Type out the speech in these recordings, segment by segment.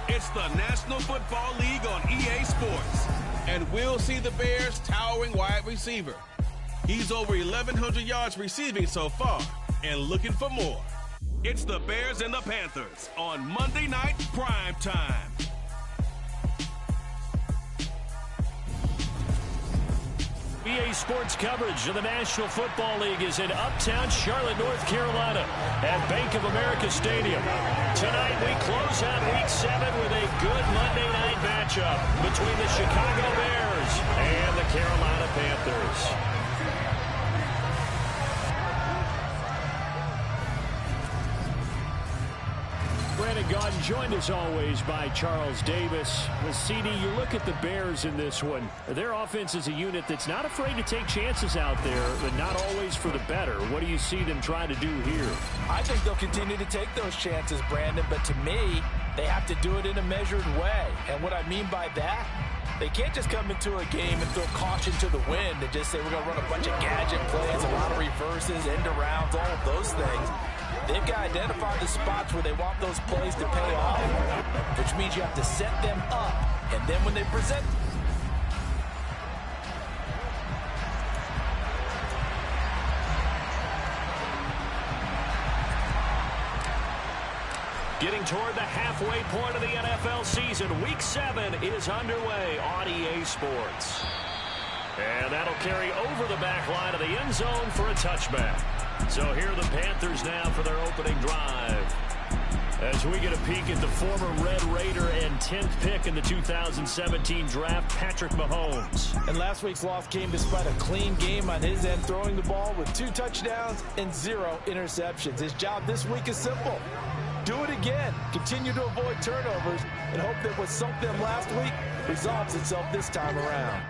It's the National Football League on EA Sports. And we'll see the Bears' towering wide receiver. He's over 1,100 yards receiving so far and looking for more. It's the Bears and the Panthers on Monday Night Prime Time. EA Sports coverage of the National Football League is in uptown Charlotte, North Carolina at Bank of America Stadium. Tonight we close out Week 7 with a good Monday night matchup between the Chicago Bears and the Carolina Panthers. Brandon Gaudin joined as always by Charles Davis. CD, you look at the Bears in this one. Their offense is a unit that's not afraid to take chances out there, but not always for the better. What do you see them trying to do here? I think they'll continue to take those chances, Brandon, but to me, they have to do it in a measured way. And what I mean by that, they can't just come into a game and throw caution to the wind and just say we're going to run a bunch of gadget plays, a lot of reverses, end arounds, all of those things. They've got to identify the spots where they want those plays to pay off, which means you have to set them up. And then when they present... Getting toward the halfway point of the NFL season, Week 7 is underway on EA Sports. And that'll carry over the back line of the end zone for a touchback. So here are the Panthers now for their opening drive. As we get a peek at the former Red Raider and 10th pick in the 2017 draft, Patrick Mahomes. And last week's loss came despite a clean game on his end, throwing the ball with 2 touchdowns and 0 interceptions. His job this week is simple. Do it again. Continue to avoid turnovers and hope that what sunk them last week resolves itself this time around.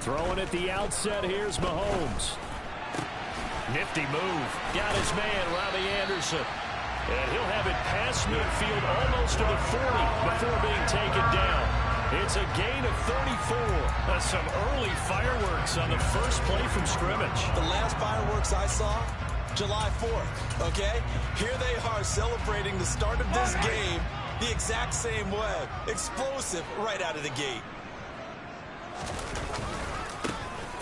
Throwing at the outset, here's Mahomes. Nifty move. Got his man, Robbie Anderson. And he'll have it past midfield almost to the 40 before being taken down. It's a gain of 34. That's some early fireworks on the first play from scrimmage. The last fireworks I saw, July 4th, okay? Here they are celebrating the start of this game the exact same way. Explosive right out of the gate.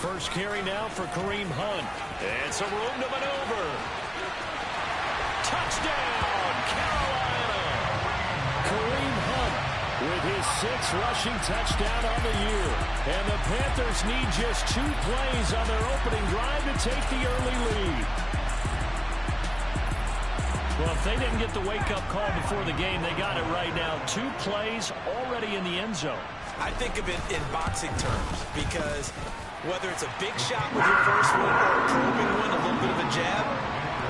First carry now for Kareem Hunt. And some room to maneuver. Touchdown, Carolina! Kareem Hunt with his 6th rushing touchdown on the year. And the Panthers need just 2 plays on their opening drive to take the early lead. Well, if they didn't get the wake-up call before the game, they got it right now. 2 plays already in the end zone. I think of it in boxing terms because whether it's a big shot with your first one or a probing one, a little bit of a jab,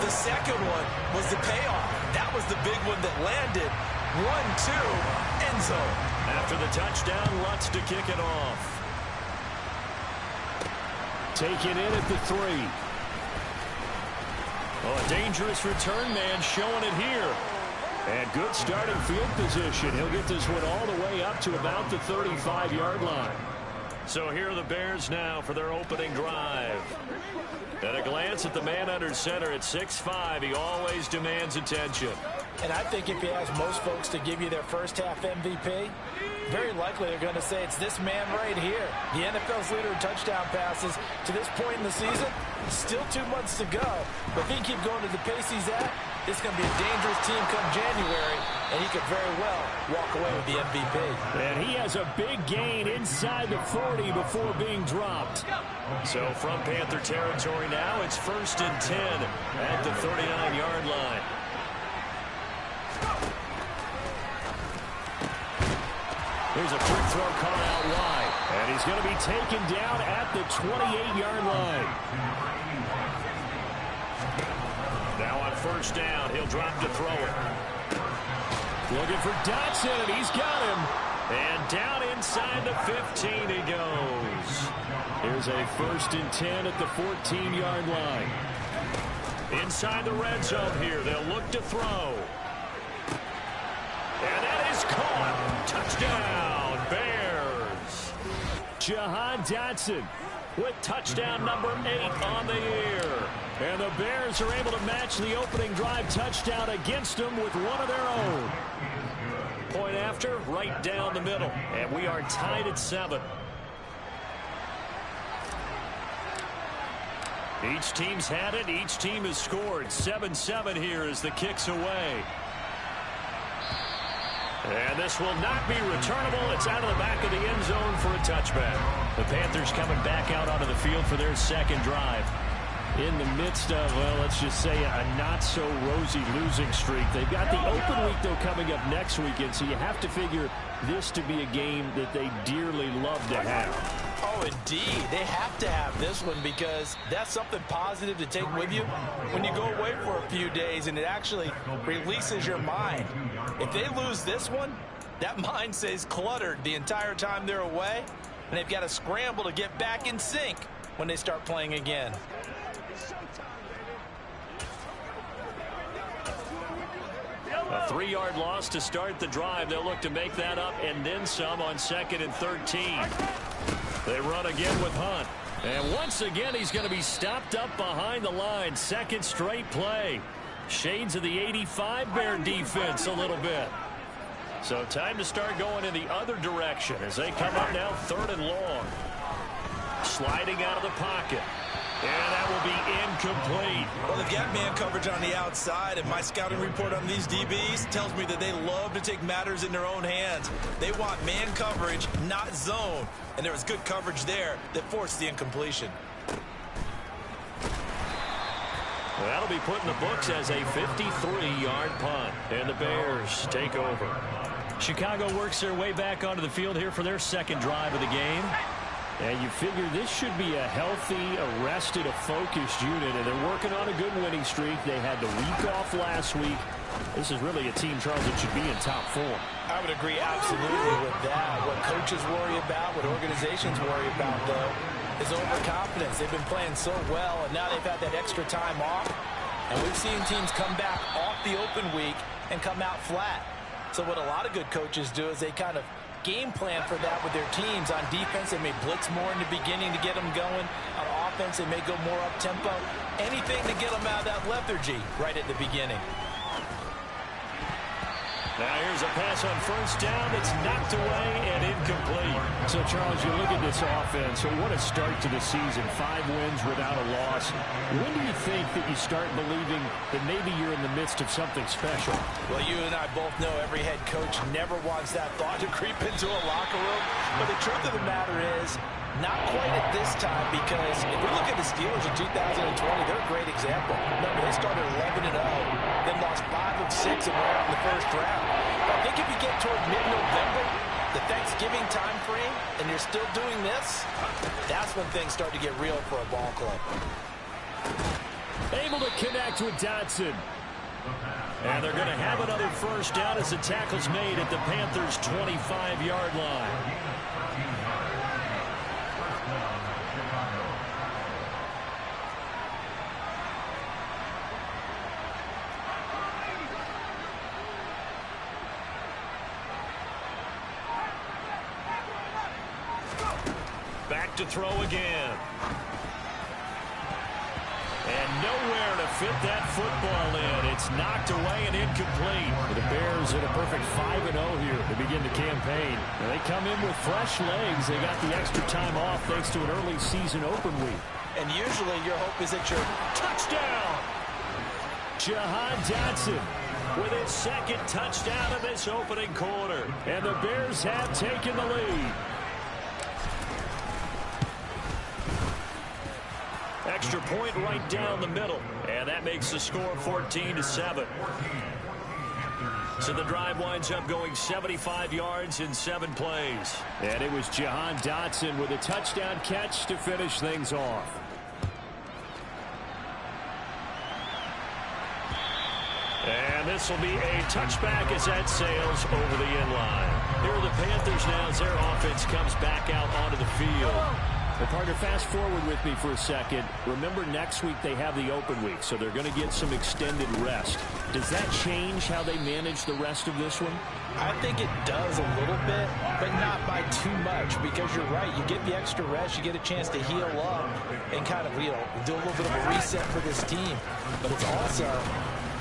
the second one was the payoff. That was the big one that landed. 1-2, end zone. After the touchdown, Lutz to kick it off. Taken in at the 3. Oh, a dangerous return man showing it here. And good starting field position. He'll get this one all the way up to about the 35-yard line. So here are the Bears now for their opening drive. At a glance at the man under center at 6'5", he always demands attention. And I think if you ask most folks to give you their first half MVP, very likely they're going to say it's this man right here. The NFL's leader in touchdown passes to this point in the season. Still 2 months to go. But if he can keep going to the pace he's at, it's going to be a dangerous team come January. and he could very well walk away with the MVP. And he has a big gain inside the 40 before being dropped. So from Panther territory now, it's 1st and 10 at the 39-yard line. Here's a quick throw caught out wide. And he's going to be taken down at the 28-yard line. Now on 1st down, he'll drop to throw it. Looking for Dotson, and he's got him. And down inside the 15 he goes. Here's a 1st and 10 at the 14-yard line. Inside the red zone here, they'll look to throw. And that is caught. Touchdown, Bears. Jahan Dotson with touchdown number 8 on the year. And the Bears are able to match the opening drive touchdown against them with one of their own. Point after, right down the middle. And we are tied at 7. Each team's had it. Each team has scored. 7-7 here as the kick's away. And this will not be returnable. It's out of the back of the end zone for a touchback. The Panthers coming back out onto the field for their second drive. In the midst of, well, let's just say a not-so-rosy losing streak. They've got the open week, though, coming up next weekend, so you have to figure this to be a game that they dearly love to have. Oh, indeed. They have to have this one because that's something positive to take with you when you go away for a few days, and it actually releases your mind. If they lose this one, that mind stays cluttered the entire time they're away, and they've got to scramble to get back in sync when they start playing again. A 3-yard loss to start the drive. They'll look to make that up and then some on 2nd and 13. They run again with Hunt. And once again, he's going to be stopped up behind the line. Second straight play. Shades of the 85 Bear defense a little bit. So time to start going in the other direction as they come up now 3rd and long. Sliding out of the pocket. And that will be incomplete. Well, they've got man coverage on the outside, and my scouting report on these DBs tells me that they love to take matters in their own hands. They want man coverage, not zone. And there was good coverage there that forced the incompletion. Well, that'll be put in the books as a 53-yard punt. And the Bears take over. Chicago works their way back onto the field here for their second drive of the game. And you figure this should be a healthy, arrested, a focused unit. And they're working on a good winning streak. They had the week off last week. This is really a team, Charles, that should be in top form. I would agree absolutely with that. What coaches worry about, what organizations worry about, though, is overconfidence. They've been playing so well, and now they've had that extra time off. And we've seen teams come back off the open week and come out flat. So what a lot of good coaches do is they kind of game plan for that with their teams. On defense, they may blitz more in the beginning to get them going. On offense, they may go more up-tempo. Anything to get them out of that lethargy right at the beginning. Now here's a pass on 1st down. It's knocked away and incomplete. So, Charles, you look at this offense, so what a start to the season. 5 wins without a loss. When do you think that you start believing that maybe you're in the midst of something special? Well, you and I both know every head coach never wants that thought to creep into a locker room. But the truth of the matter is, not quite at this time, because if we look at the Steelers in 2020, they're a great example. Remember, they started 11-0, then lost 5 of 6 and went out in the first round. But I think if you get toward mid-November, the Thanksgiving time frame, and you're still doing this, that's when things start to get real for a ball club. Able to connect with Dotson. And they're going to have another 1st down as the tackle's made at the Panthers' 25-yard line. Back to throw again. And nowhere to fit that football in. It's knocked away and incomplete. The Bears at a perfect 5-0 here to begin the campaign. And they come in with fresh legs. They got the extra time off thanks to an early season open week. And usually your hope is that you're touchdown. Jahan Dotson with his second touchdown of this opening quarter. And the Bears have taken the lead. Extra point right down the middle. And that makes the score 14-7. So the drive winds up going 75 yards in 7 plays. And it was Jahan Dotson with a touchdown catch to finish things off. And this will be a touchback as that sails over the end line. Here are the Panthers now as their offense comes back out onto the field. Well, partner, fast forward with me for a second. Remember, next week they have the open week, so they're going to get some extended rest. Does that change how they manage the rest of this one? I think it does a little bit, but not by too much, because you're right. You get the extra rest, you get a chance to heal up and kind of, do a little bit of a reset for this team. But it's also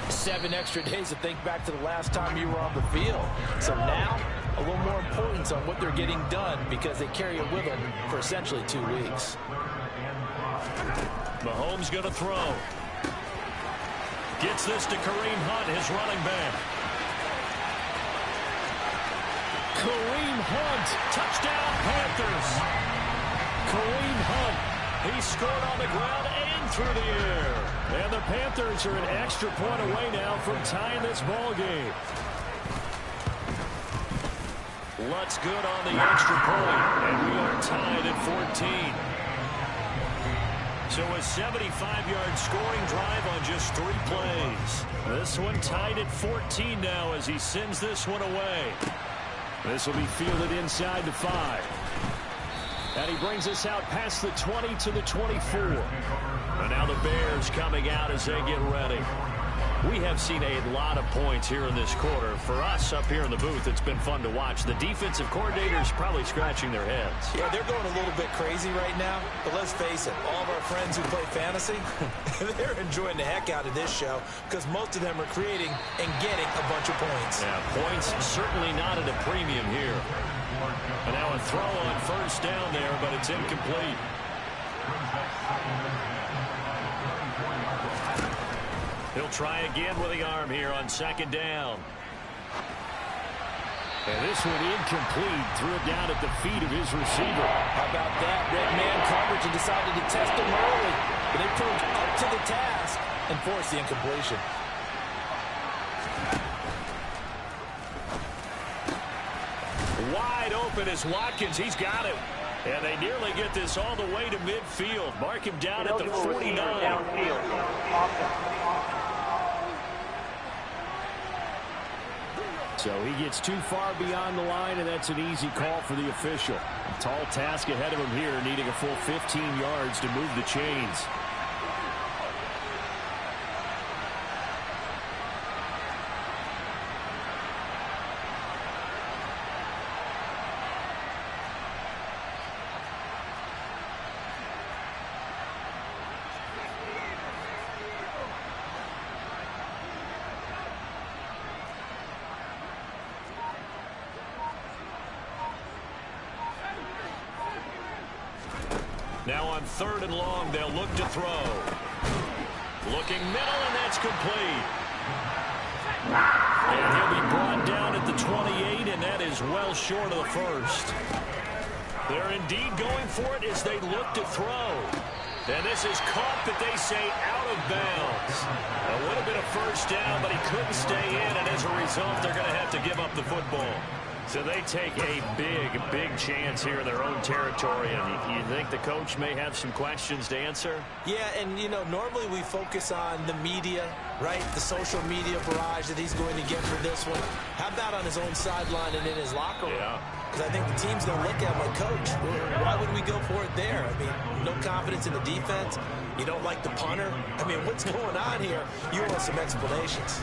7 extra days to think back to the last time you were on the field. So now, a little more importance on what they're getting done because they carry it with them for essentially 2 weeks. Mahomes going to throw. Gets this to Kareem Hunt, his running back. Kareem Hunt, touchdown Panthers. Kareem Hunt, he scored on the ground and through the air. And the Panthers are an extra point away now from tying this ball game. Lutz good on the extra point, and we are tied at 14. So a 75-yard scoring drive on just 3 plays. This one tied at 14 now as he sends this one away. This will be fielded inside the 5. And he brings us out past the 20 to the 24. And now the Bears coming out as they get ready. We have seen a lot of points here in this quarter. For us up here in the booth, it's been fun to watch. The defensive coordinators probably scratching their heads. Yeah, they're going a little bit crazy right now. But let's face it, all of our friends who play fantasy, they're enjoying the heck out of this show because most of them are creating and getting a bunch of points. Yeah, points certainly not at a premium here. And now a throw on first down there, but it's incomplete. He'll try again with the arm here on second down. And this one incomplete. Threw it down at the feet of his receiver. How about that? Red man coverage and decided to test him early. But they proved up to the task and forced the incompletion. Wide open is Watkins. He's got it. And they nearly get this all the way to midfield. Mark him down at the 49. So he gets too far beyond the line, and that's an easy call for the official. A tall task ahead of him here, needing a full 15 yards to move the chains. Now on 3rd and long, they'll look to throw. Looking middle, and that's complete. And he'll be brought down at the 28, and that is well short of the first. They're indeed going for it as they look to throw. And this is caught, but they say out of bounds. It would have been a first down, but he couldn't stay in, and as a result, they're going to have to give up the football. So they take a big chance here in their own territory. And you think the coach may have some questions to answer? Yeah, and, normally we focus on the media, right? The social media barrage that he's going to get for this one. How about on his own sideline and in his locker room? Yeah. Because I think the team's going to look at him like, Coach, why would we go for it there? I mean, no confidence in the defense. You don't like the punter. I mean, what's going on here? You want some explanations.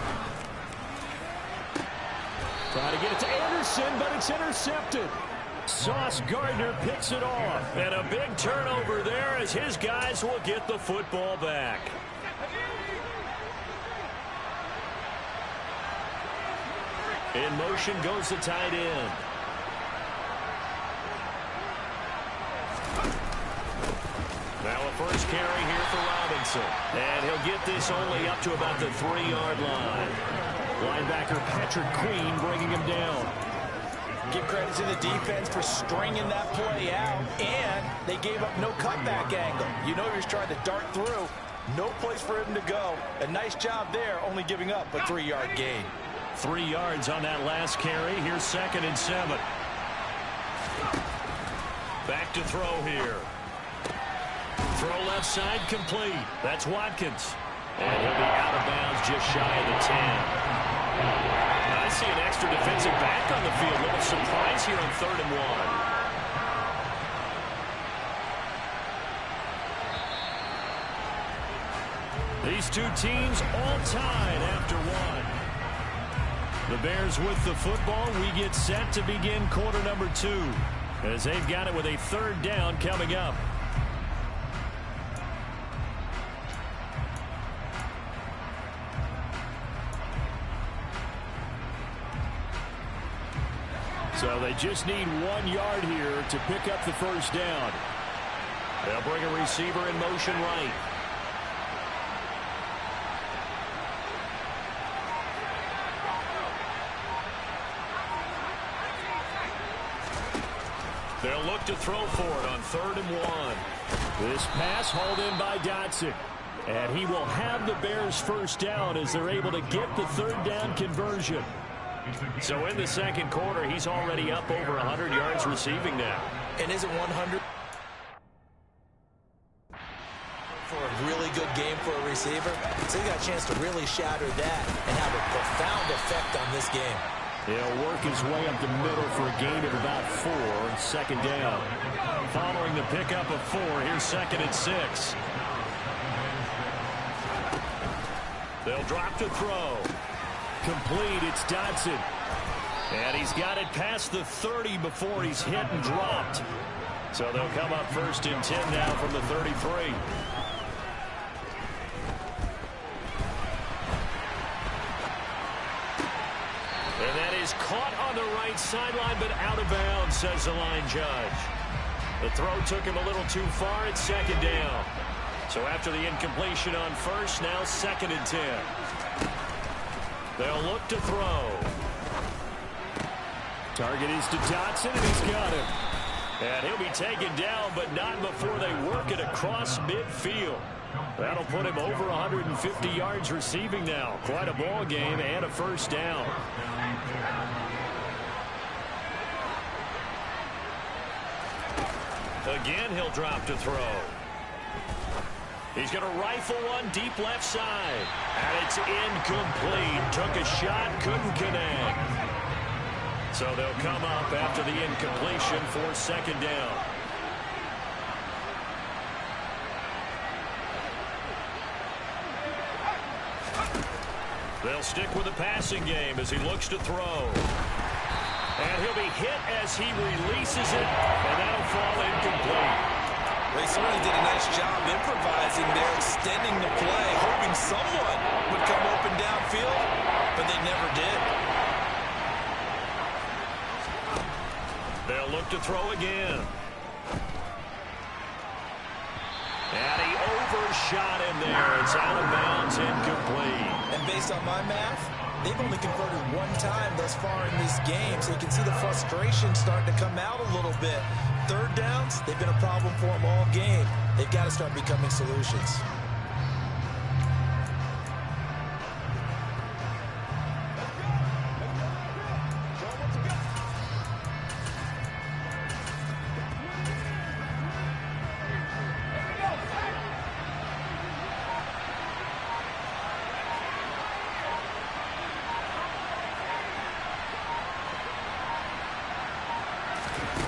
Trying to get it to Anderson, but it's intercepted. Sauce Gardner picks it off. And a big turnover there as his guys will get the football back. In motion goes the tight end. Now a first carry here for Robinson. And he'll get this only up to about the 3-yard line. Linebacker Patrick Queen bringing him down. Give credit to the defense for stringing that play out, and they gave up no cutback angle. You know he was trying to dart through. No place for him to go. A nice job there, only giving up a 3-yard gain. 3 yards on that last carry. Here's 2nd and 7. Back to throw here. Throw left side complete. That's Watkins. And he'll be out of bounds just shy of the 10. I see an extra defensive back on the field. Little surprise here on 3rd and 1. These two teams all tied after 1. The Bears with the football. We get set to begin quarter number 2 as they've got it with a 3rd down coming up. So they just need 1 yard here to pick up the 1st down. They'll bring a receiver in motion right. They'll look to throw for it on 3rd and 1. This pass hauled in by Dotson. And he will have the Bears' 1st down as they're able to get the 3rd down conversion. So in the 2nd quarter, he's already up over 100 yards receiving now. And is it 100? For a really good game for a receiver, so he got a chance to really shatter that and have a profound effect on this game. He'll work his way up the middle for a gain of about 4, 2nd down. Following the pickup of 4, here's 2nd and 6. They'll drop to throw. Complete, it's Dotson. And he's got it past the 30 before he's hit and dropped. So they'll come up 1st and 10 now from the 33. And that is caught on the right sideline, but out of bounds, says the line judge. The throw took him a little too far. It's 2nd down. So after the incompletion on 1st, now 2nd and 10. They'll look to throw. Target is to Dotson, and he's got him. And he'll be taken down, but not before they work it across midfield. That'll put him over 150 yards receiving now. Quite a ball game and a 1st down. Again, he'll drop to throw. He's going to rifle one deep left side. And it's incomplete. Took a shot, couldn't connect. So they'll come up after the incompletion for 2nd down. They'll stick with the passing game as he looks to throw. And he'll be hit as he releases it, and that'll fall incomplete. They certainly did a nice job improvising there, extending the play, hoping someone would come open downfield, but they never did. They'll look to throw again. And he overshot him there. It's out of bounds, incomplete. And based on my math, they've only converted 1 time thus far in this game, so you can see the frustration starting to come out a little bit. 3rd downs, they've been a problem for them all game. They've got to start becoming solutions.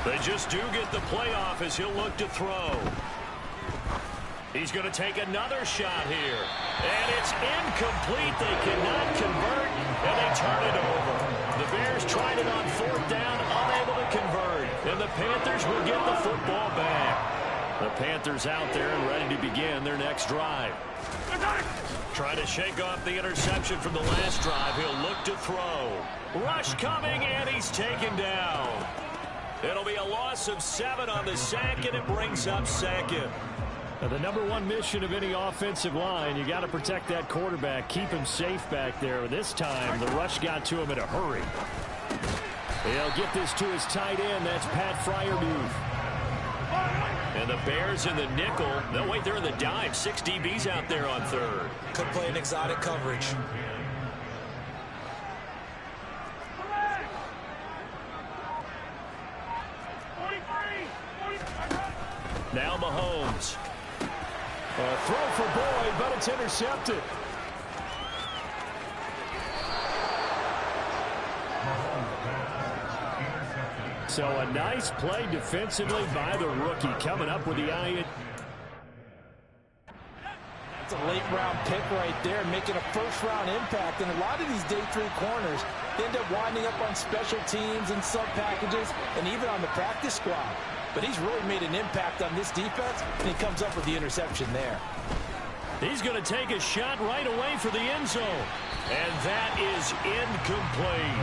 They just do get the playoff as he'll look to throw. He's going to take another shot here. And it's incomplete. They cannot convert, and they turn it over. The Bears tried it on 4th down, unable to convert. And the Panthers will get the football back. The Panthers out there and ready to begin their next drive. Trying to shake off the interception from the last drive. He'll look to throw. Rush coming, and he's taken down. It'll be a loss of 7 on the sack, and it brings up 2nd. The number one mission of any offensive line, you got to protect that quarterback, keep him safe back there. This time, the rush got to him in a hurry. He'll get this to his tight end. That's Pat Freiermuth. And the Bears in the nickel. No, wait, they're in the dime. 6 DBs out there on third. Could play an exotic coverage. Now Mahomes. A throw for Boyd, but it's intercepted. So a nice play defensively by the rookie, coming up with the eye. It's a late-round pick right there, making a first-round impact. And a lot of these day 3 corners end up winding up on special teams and sub-packages and even on the practice squad. But he's really made an impact on this defense, and he comes up with the interception there. He's going to take a shot right away for the end zone. And that is incomplete.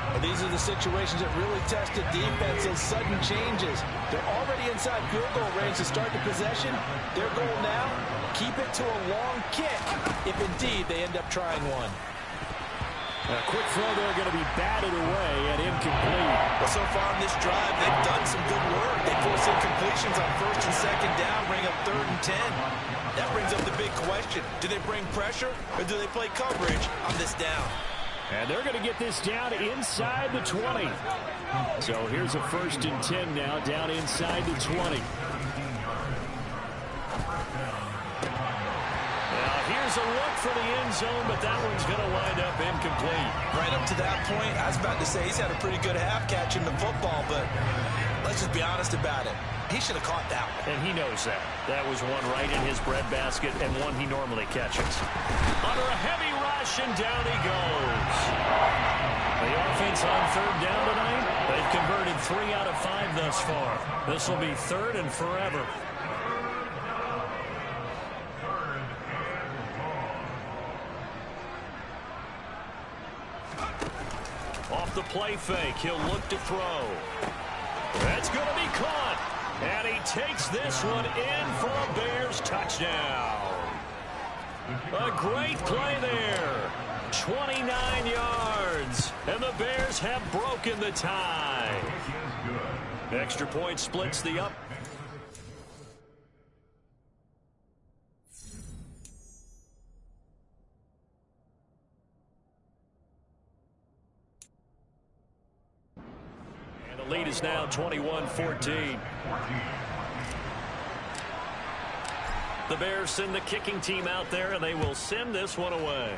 Well, these are the situations that really test the defense, those sudden changes. They're already inside field goal range to start the possession. Their goal now, keep it to a long kick, if indeed they end up trying one. A quick throw there going to be batted away and incomplete. Well, so far in this drive, they've done some good work. They force incompletions on 1st and 2nd down, bring up 3rd and 10. That brings up the big question. Do they bring pressure or do they play coverage on this down? And they're going to get this down inside the 20. So here's a 1st and 10 now, down inside the 20. Here's a look for the end zone, but that one's going to wind up incomplete. Right up to that point, I was about to say he's had a pretty good half catching the football, but let's just be honest about it. He should have caught that one. And he knows that. That was one right in his breadbasket and one he normally catches. Under a heavy rush, and down he goes. The offense on 3rd down tonight, they've converted 3 out of 5 thus far. This will be 3rd and forever. Off the play fake, he'll look to throw. That's going to be caught. And he takes this one in for a Bears touchdown. A great play there. 29 yards. And the Bears have broken the tie. Extra point splits the up. The lead is now 21-14. The Bears send the kicking team out there, and they will send this one away.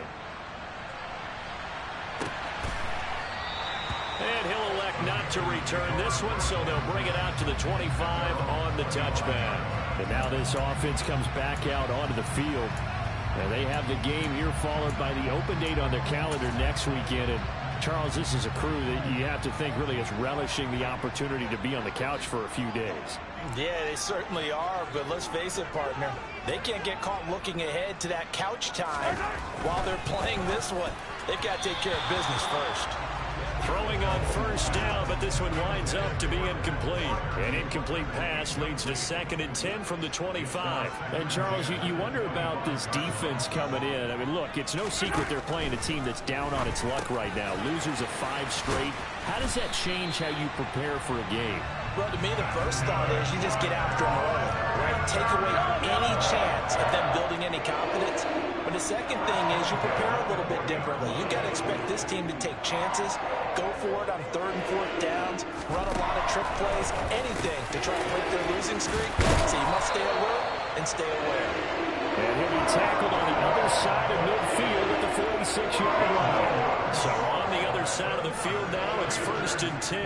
And he'll elect not to return this one, so they'll bring it out to the 25 on the touchback. And now this offense comes back out onto the field. And they have the game here followed by the open date on their calendar next weekend. And Charles, this is a crew that you have to think really is relishing the opportunity to be on the couch for a few days. Yeah, they certainly are, but let's face it, partner. They can't get caught looking ahead to that couch time while they're playing this one. They've got to take care of business first. Throwing on 1st down, but this one winds up to be incomplete. An incomplete pass leads to 2nd and 10 from the 25. And, Charles, you wonder about this defense coming in. I mean, look, it's no secret they're playing a team that's down on its luck right now. Losers of 5 straight. How does that change how you prepare for a game? Well, to me, the first thought is you just get after them early, right? Take away any chance of them building any confidence. But the second thing is you prepare a little bit differently. You got to expect this team to take chances, go for it on 3rd and 4th downs, run a lot of trick plays, anything to try to break their losing streak. So you must stay alert and stay aware. And he'll be tackled on the other side of midfield at the 46-yard line. So on the other side of the field now, it's 1st and 10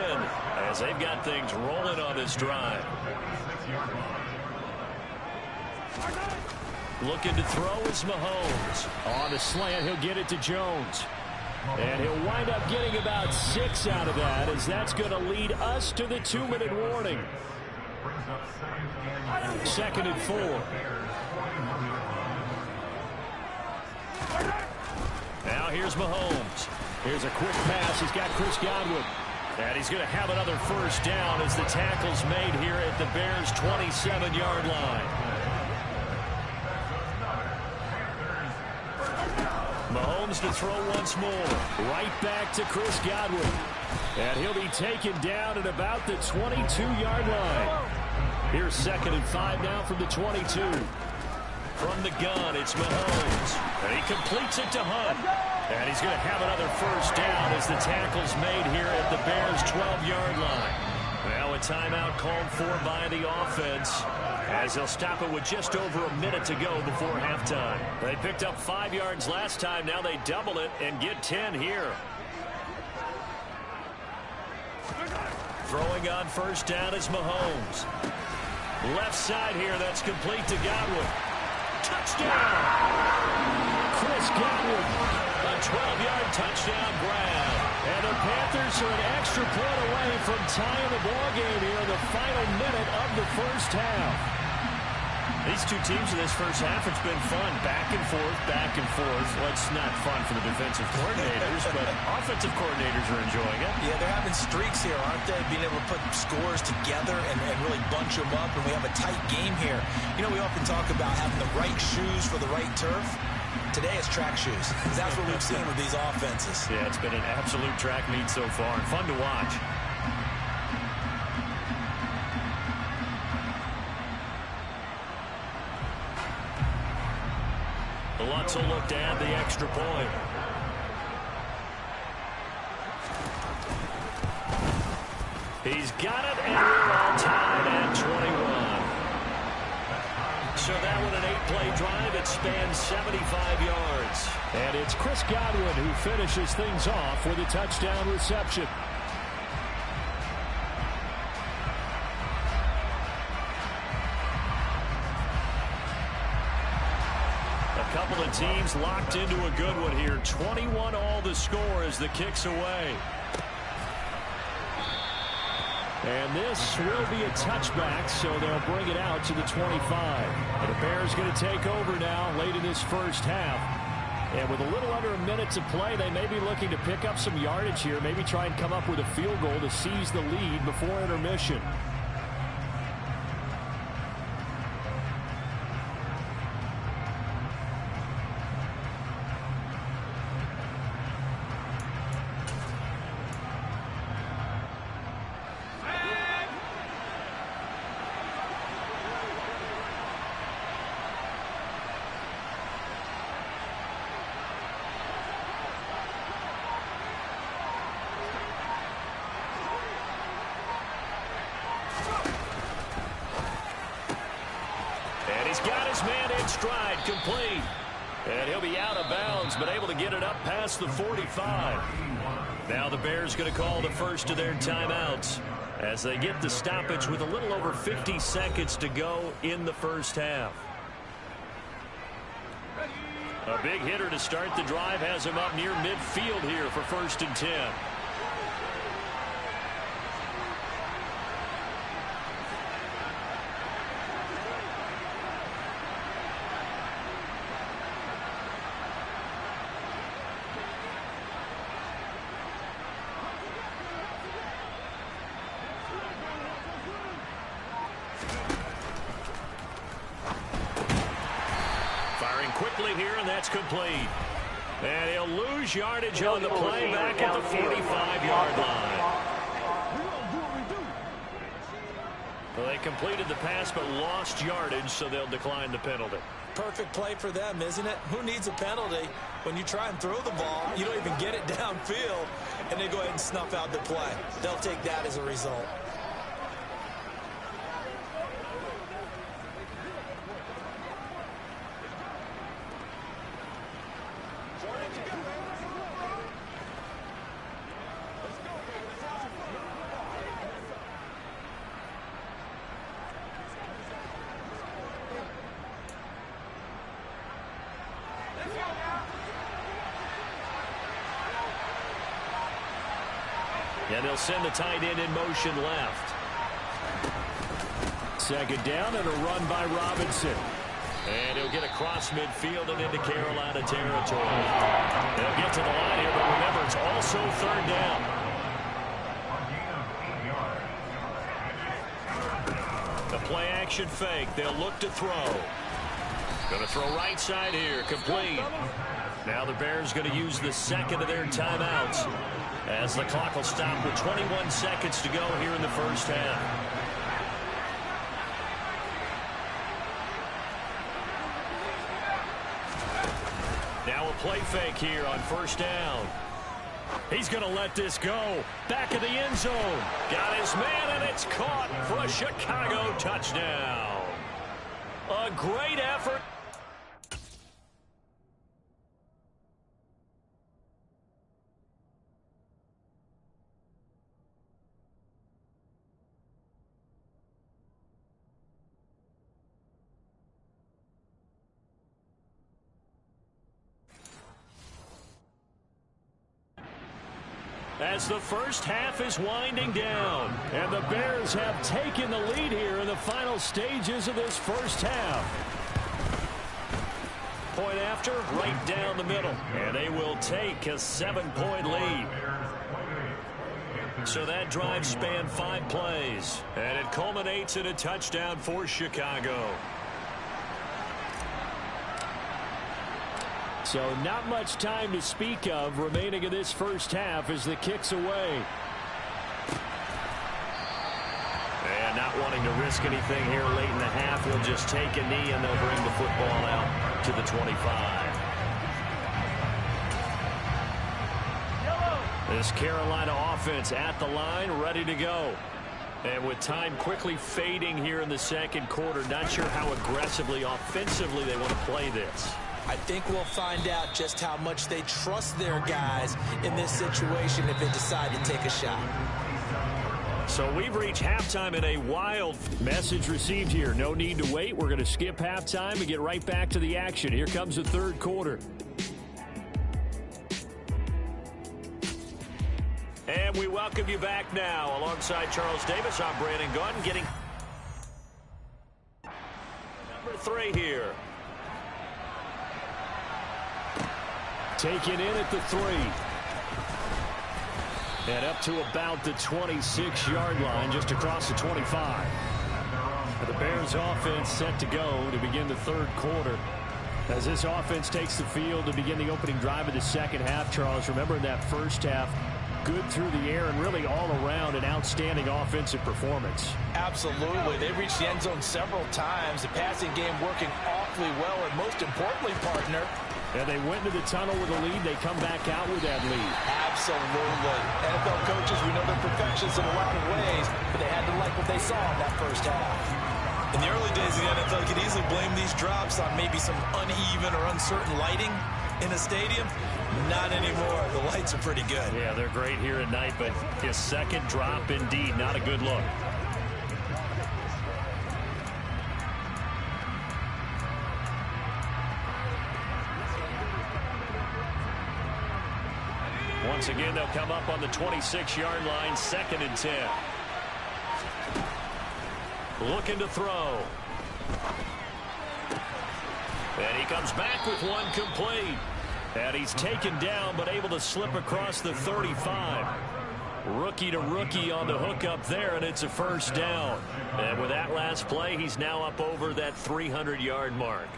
as they've got things rolling on this drive. Looking to throw is Mahomes. On the slant, he'll get it to Jones. And he'll wind up getting about 6 out of that, as that's going to lead us to the 2-minute warning. 2nd and 4. Now here's Mahomes. Here's a quick pass. He's got Chris Godwin. And he's going to have another 1st down as the tackle's made here at the Bears' 27-yard line. comes to throw once more. Right back to Chris Godwin. And he'll be taken down at about the 22-yard line. Here's 2nd and 5 now from the 22. From the gun, it's Mahomes. And he completes it to Hunt. And he's going to have another first down as the tackle's made here at the Bears' 12-yard line. Now a timeout called for by the offense, as they'll stop it with just over a minute to go before halftime. They picked up 5 yards last time. Now they double it and get 10 here. Throwing on first down is Mahomes. Left side here, that's complete to Godwin. Touchdown! Chris Godwin, a 12-yard touchdown grab. And the Panthers are an extra point away from tying the ball game here in the final minute of the first half. These two teams in this first half, it's been fun. Back and forth, back and forth. Well, it's not fun for the defensive coordinators, but offensive coordinators are enjoying it. Yeah, they're having streaks here, aren't they? Being able to put scores together and really bunch them up, and we have a tight game here. You know, we often talk about having the right shoes for the right turf. Today it's track shoes. That's what we've seen with these offenses. Yeah, it's been an absolute track meet so far, and fun to watch. The Lutz will look to add the extra point. He's got it, and we're on time at 21. So that one, an 8-play drive. It spans 75 yards. And it's Chris Godwin who finishes things off with a touchdown reception. A couple of teams locked into a good one here. 21 all the score as the kick's away. And this will be a touchback, so they'll bring it out to the 25. And the Bears going to take over now late in this first half. And with a little under a minute to play, they may be looking to pick up some yardage here, maybe try and come up with a field goal to seize the lead before intermission. Stride complete, and he'll be out of bounds, but able to get it up past the 45. Now the Bears going to call the first of their timeouts as they get the stoppage with a little over 50 seconds to go in the first half. A big hitter to start the drive has him up near midfield here for 1st and 10. Quickly here, and that's complete. And he'll lose yardage on the play back at the 45-yard line. Well, they completed the pass but lost yardage, so they'll decline the penalty. Perfect play for them, isn't it? Who needs a penalty when you try and throw the ball, you don't even get it downfield, and they go ahead and snuff out the play. They'll take that as a result. And they'll send the tight end in motion left. 2nd down and a run by Robinson. And he'll get across midfield and into Carolina territory. They'll get to the line here, but remember, it's also 3rd down. The play action fake. They'll look to throw. Going to throw right side here. Complete. Now the Bears going to use the second of their timeouts as the clock will stop with 21 seconds to go here in the first half. Now a play fake here on first down. He's going to let this go. Back of the end zone. Got his man, and it's caught for a Chicago touchdown. A great effort. As the first half is winding down, and the Bears have taken the lead here in the final stages of this first half. Point after, right down the middle, and they will take a 7-point lead. So that drive spanned 5 plays, and it culminates in a touchdown for Chicago. So not much time to speak of remaining in this first half as the kick's away. And not wanting to risk anything here late in the half, he'll just take a knee and they'll bring the football out to the 25. This Carolina offense at the line, ready to go. And with time quickly fading here in the second quarter, not sure how aggressively, offensively they want to play this. I think we'll find out just how much they trust their guys in this situation if they decide to take a shot. So we've reached halftime in a wild message received here. No need to wait. We're going to skip halftime and get right back to the action. Here comes the third quarter. And we welcome you back now. Alongside Charles Davis, I'm Brandon Gaudin getting number 3 here. Taken in at the 3. And up to about the 26-yard line, just across the 25. The Bears offense set to go to begin the third quarter. As this offense takes the field to begin the opening drive of the second half, Charles, remember in that first half, good through the air and really all around an outstanding offensive performance. Absolutely. They reached the end zone several times. The passing game working awfully well, and most importantly, partner, and they went to the tunnel with a lead. They come back out with that lead. Absolutely. NFL coaches, we know they're perfectionists in a lot of ways, but they had to like what they saw in that first half. In the early days of the NFL, you could easily blame these drops on maybe some uneven or uncertain lighting in a stadium. Not anymore. The lights are pretty good. Yeah, they're great here at night, but his second drop, indeed, not a good look. Once again, they'll come up on the 26-yard line, 2nd and 10. Looking to throw. And he comes back with one complete. And he's taken down, but able to slip across the 35. Rookie to rookie on the hook up there, and it's a first down. And with that last play, he's now up over that 300-yard mark.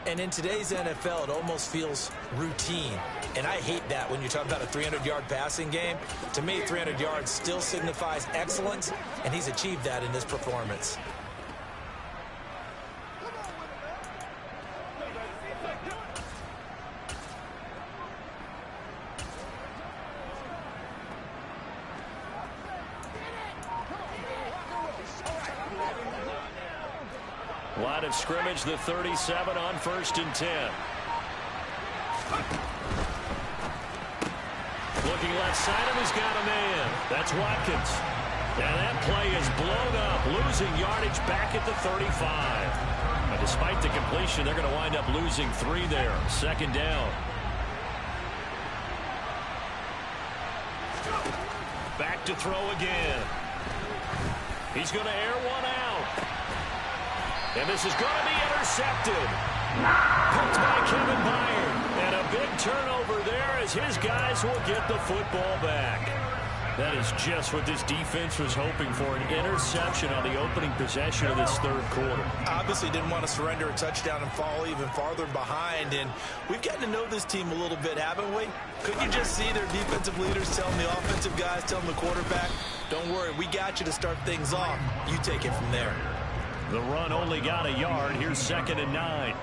And in today's NFL, it almost feels routine. And I hate that when you talk about a 300-yard passing game. To me, 300 yards still signifies excellence, and he's achieved that in this performance. Line of scrimmage, the 37 on 1st and 10. Looking left side of him, he's got a man. That's Watkins. And that play is blown up, losing yardage back at the 35. And despite the completion, they're going to wind up losing 3 there. 2nd down. Back to throw again. He's going to air one out. And this is going to be intercepted. Picked by Kevin Byard. And a big turnover there as his guys will get the football back. That is just what this defense was hoping for, an interception on the opening possession of this third quarter. Obviously didn't want to surrender a touchdown and fall even farther behind, and we've gotten to know this team a little bit, haven't we? Couldn't you just see their defensive leaders telling the offensive guys, telling the quarterback, don't worry, we got you to start things off. You take it from there. The run only got a yard. Here's 2nd and 9.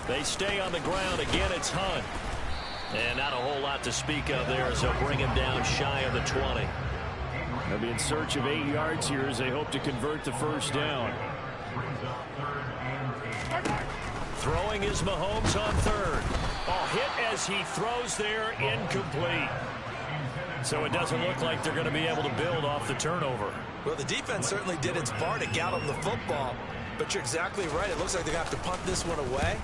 They stay on the ground. Again, it's Hunt. And not a whole lot to speak of there as they'll bring him down shy of the 20. They'll be in search of 8 yards here as they hope to convert the first down. Throwing is Mahomes on 3rd. Oh, hit as he throws there, incomplete. So it doesn't look like they're going to be able to build off the turnover. Well, the defense certainly did its part to get them the football. But you're exactly right. It looks like they're going to have to punt this one away.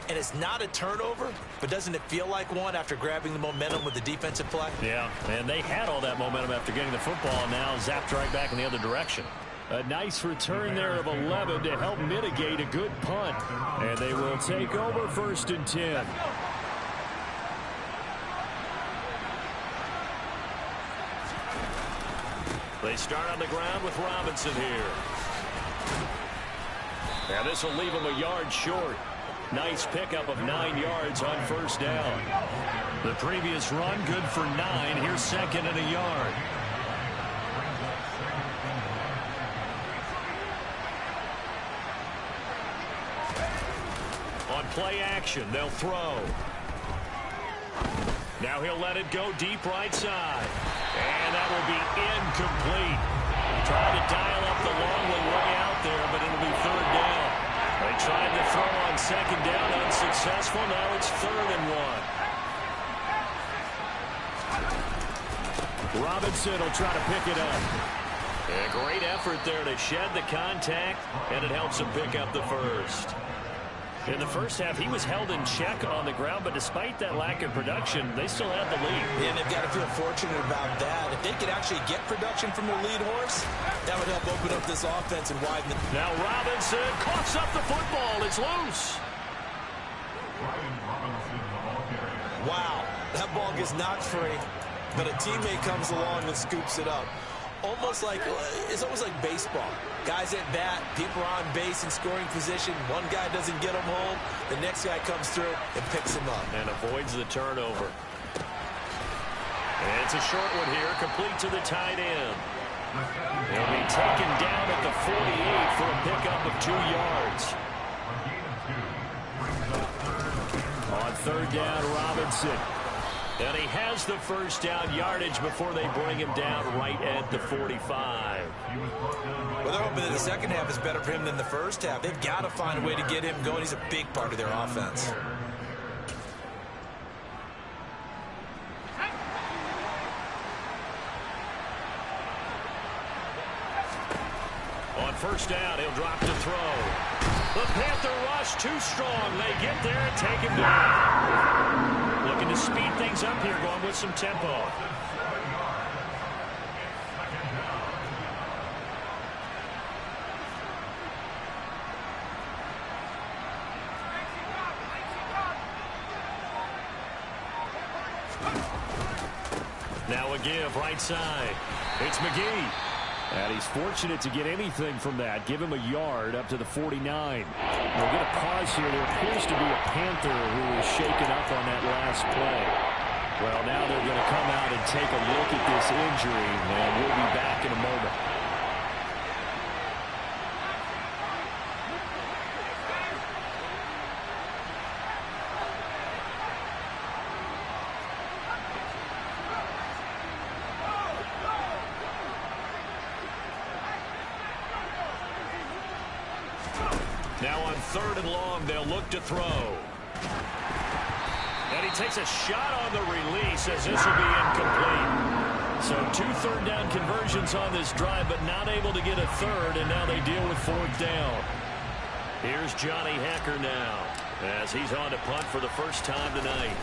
And it's not a turnover, but doesn't it feel like one after grabbing the momentum with the defensive play? Yeah, and they had all that momentum after getting the football, now zapped right back in the other direction. A nice return there of 11 to help mitigate a good punt. And they will take over 1st and 10. They start on the ground with Robinson here. Now this will leave him a yard short. Nice pickup of 9 yards on 1st down. The previous run good for 9. Here's 2nd and a yard. On play action, they'll throw. Now he'll let it go deep right side. And that will be incomplete. Trying to dial up the long way out there, but it'll be 3rd down. They tried to throw on 2nd down, unsuccessful. Now it's 3rd and 1. Robinson will try to pick it up. A great effort there to shed the contact, and it helps him pick up the first. In the first half, he was held in check on the ground, but despite that lack of production, they still had the lead. Yeah, and they've got to feel fortunate about that. If they could actually get production from their lead horse, that would help open up this offense and widen the... Now Robinson coughs up the football. It's loose. Wow, that ball gets knocked free, but a teammate comes along and scoops it up. It's almost like baseball. Guys at bat, people are on base in scoring position. One guy doesn't get him home. The next guy comes through and picks him up. And avoids the turnover. And it's a short one here, complete to the tight end. He'll be taken down at the 48 for a pickup of 2 yards. On 3rd down, Robinson. And he has the first down yardage before they bring him down right at the 45. Well, they're hoping that the second half is better for him than the first half. They've got to find a way to get him going. He's a big part of their offense. On 1st down, he'll drop to throw. The Panther rush too strong. They get there and take him down. Looking to speed things up here, going with some tempo. Now a give right side. It's McGee. And he's fortunate to get anything from that. Give him a yard up to the 49. We'll get a pause here. There appears to be a Panther who was shaken up on that last play. Well, now they're going to come out and take a look at this injury, and we'll be back in a moment. Now on 3rd and long, they'll look to throw. And he takes a shot on the release as this will be incomplete. So 2 third down conversions on this drive, but not able to get a third, and now they deal with 4th down. Here's Johnny Hecker now as he's on to punt for the first time tonight.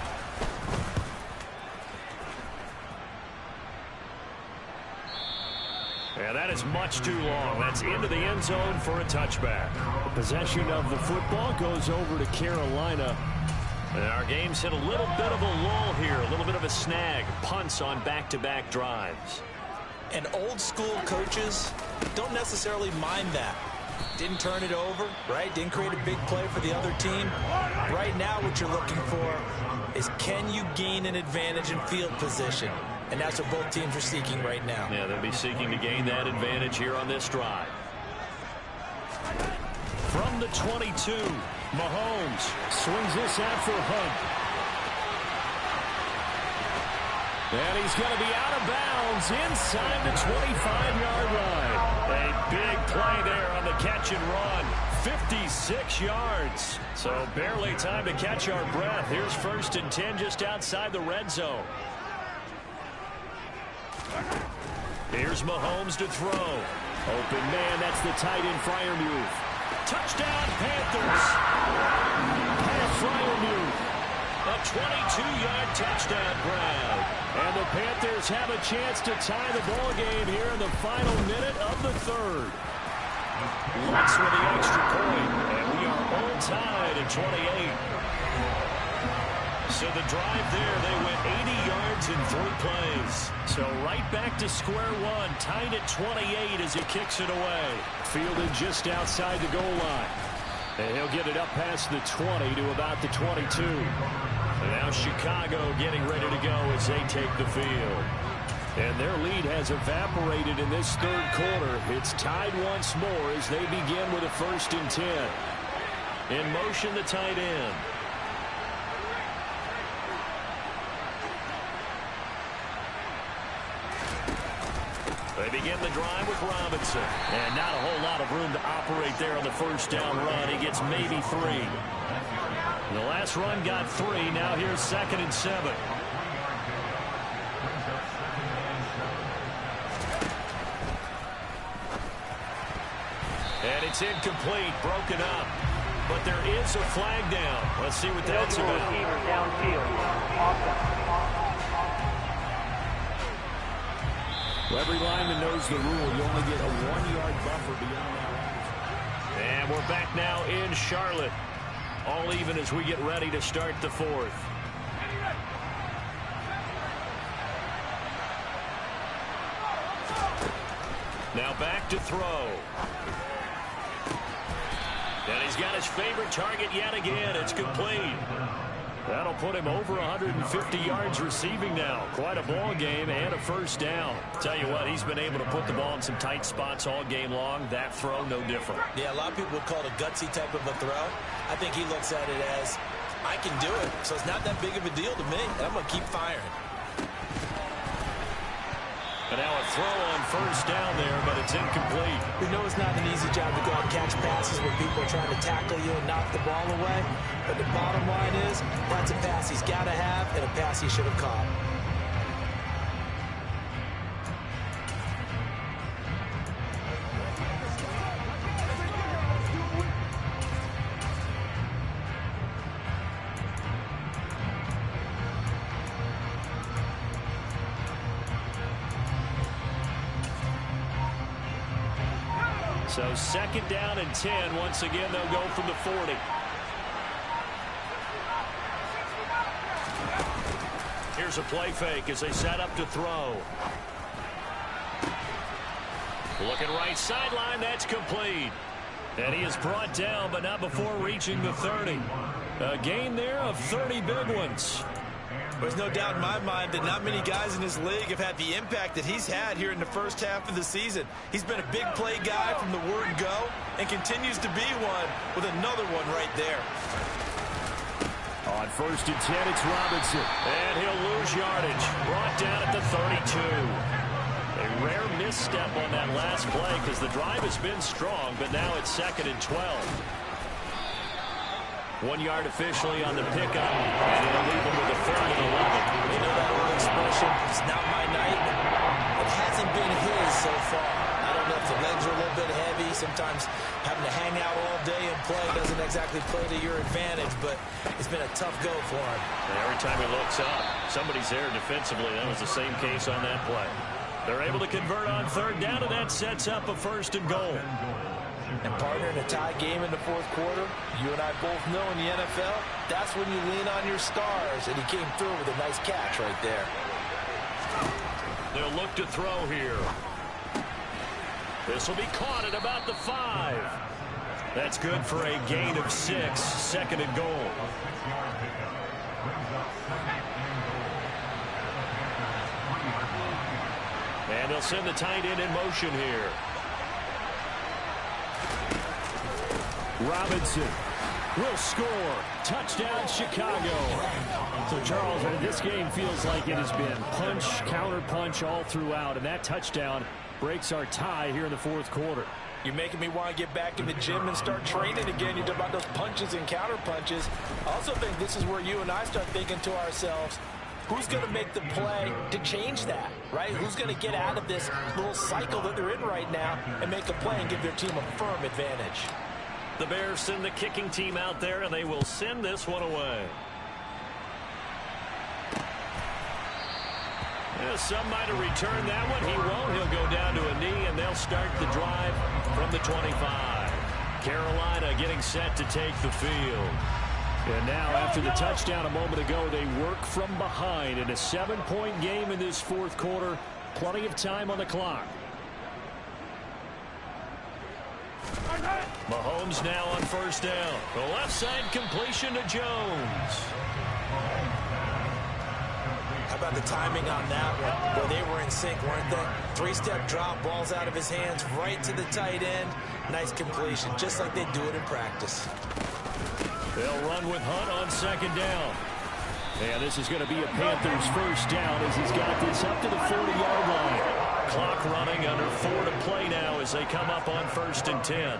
And that is much too long. That's into the end zone for a touchback. The possession of the football goes over to Carolina. And our game's hit a little bit of a lull here snag, punts on back-to-back drives. And old-school coaches don't necessarily mind that. Didn't turn it over, right? Didn't create a big play for the other team. Right now what you're looking for is, can you gain an advantage in field position? And that's what both teams are seeking right now. Yeah, they'll be seeking to gain that advantage here on this drive. From the 22, Mahomes swings this out for Hunt. And he's going to be out of bounds inside the 25-yard line. A big play there on the catch and run. 56 yards. So barely time to catch our breath. Here's 1st and 10 just outside the red zone. Here's Mahomes to throw. Open man, that's the tight end Freiermuth. Touchdown Panthers. Pat Freiermuth. A 22-yard touchdown grab. And the Panthers have a chance to tie the ball game here in the final minute of the 3rd. Lutz with the extra point, and we are all tied at 28. So the drive there, they went 80 yards in 3 plays. So right back to square one, tied at 28 as he kicks it away. Fielded just outside the goal line. And he'll get it up past the 20 to about the 22. And now Chicago getting ready to go as they take the field. And their lead has evaporated in this 3rd quarter. It's tied once more as they begin with a 1st and 10. In motion, the tight end. They begin the drive with Robinson. And not a whole lot of room to operate there on the 1st down run. He gets maybe 3. The last run got 3. Now here's 2nd and 7. And it's incomplete, broken up. But there is a flag down. Let's see what that's about. Every lineman knows the rule. You only get a 1-yard buffer beyond that. And we're back now in Charlotte. All even as we get ready to start the 4th. Now back to throw. And he's got his favorite target yet again. It's complete. That'll put him over 150 yards receiving now. Quite a ball game and a 1st down. Tell you what, he's been able to put the ball in some tight spots all game long. That throw, no different. Yeah, a lot of people would call it a gutsy type of a throw. I think he looks at it as, I can do it, so it's not that big of a deal to me, and I'm going to keep firing. And now a throw on 1st down there, but it's incomplete. We know it's not an easy job to go out and catch passes when people are trying to tackle you and knock the ball away. But the bottom line is, that's a pass he's got to have and a pass he should have caught. So 2nd down and 10. Once again, they'll go from the 40. Here's a play fake as they set up to throw. Looking right sideline. That's complete. And he is brought down, but not before reaching the 30. A gain there of 30 big ones. There's no doubt in my mind that not many guys in this league have had the impact that he's had here in the 1st half of the season. He's been a big play guy from the word go and continues to be one with another one right there. On 1st and 10, it's Robinson. And he'll lose yardage. Brought down at the 32. A rare misstep on that last play because the drive has been strong, but now it's 2nd and 12. 1 yard officially on the pickup, and he'll leave him with a 3rd and 11. You know that old expression, it's not my night. It hasn't been his so far. I don't know if the legs are a little bit heavy. Sometimes having to hang out all day and play doesn't exactly play to your advantage, but it's been a tough go for him. And every time he looks up, somebody's there defensively. That was the same case on that play. They're able to convert on 3rd down, and that sets up a 1st and goal. And partner, in a tie game in the fourth quarter, you and I both know in the NFL, that's when you lean on your stars, and he came through with a nice catch right there. They'll look to throw here. This will be caught at about the 5. That's good for a gain of 6, second and goal. And they'll send the tight end in motion here. Robinson will score. Touchdown, Chicago. So, Charles, this game feels like it has been punch, counter punch all throughout, and that touchdown breaks our tie here in the fourth quarter. You're making me want to get back in the gym and start training again. You talk about those punches and counter punches. I also think this is where you and I start thinking to ourselves, who's going to make the play to change that, right? Who's going to get out of this little cycle that they're in right now and make a play and give their team a firm advantage? The Bears send the kicking team out there, and they will send this one away. Yeah, some might have returned that one. He won't. He'll go down to a knee, and they'll start the drive from the 25. Carolina getting set to take the field. And now, after the touchdown a moment ago, they work from behind in a 7-point game in this fourth quarter. Plenty of time on the clock. Mahomes now on first down. The left side completion to Jones. How about the timing on that one? Well, they were in sync, weren't they? 3-step drop, balls out of his hands, right to the tight end. Nice completion, just like they do it in practice. They'll run with Hunt on second down. And this is going to be a Panthers first down as he's got this up to the 40-yard line. Clock running, under 4 to play now as they come up on 1st and 10.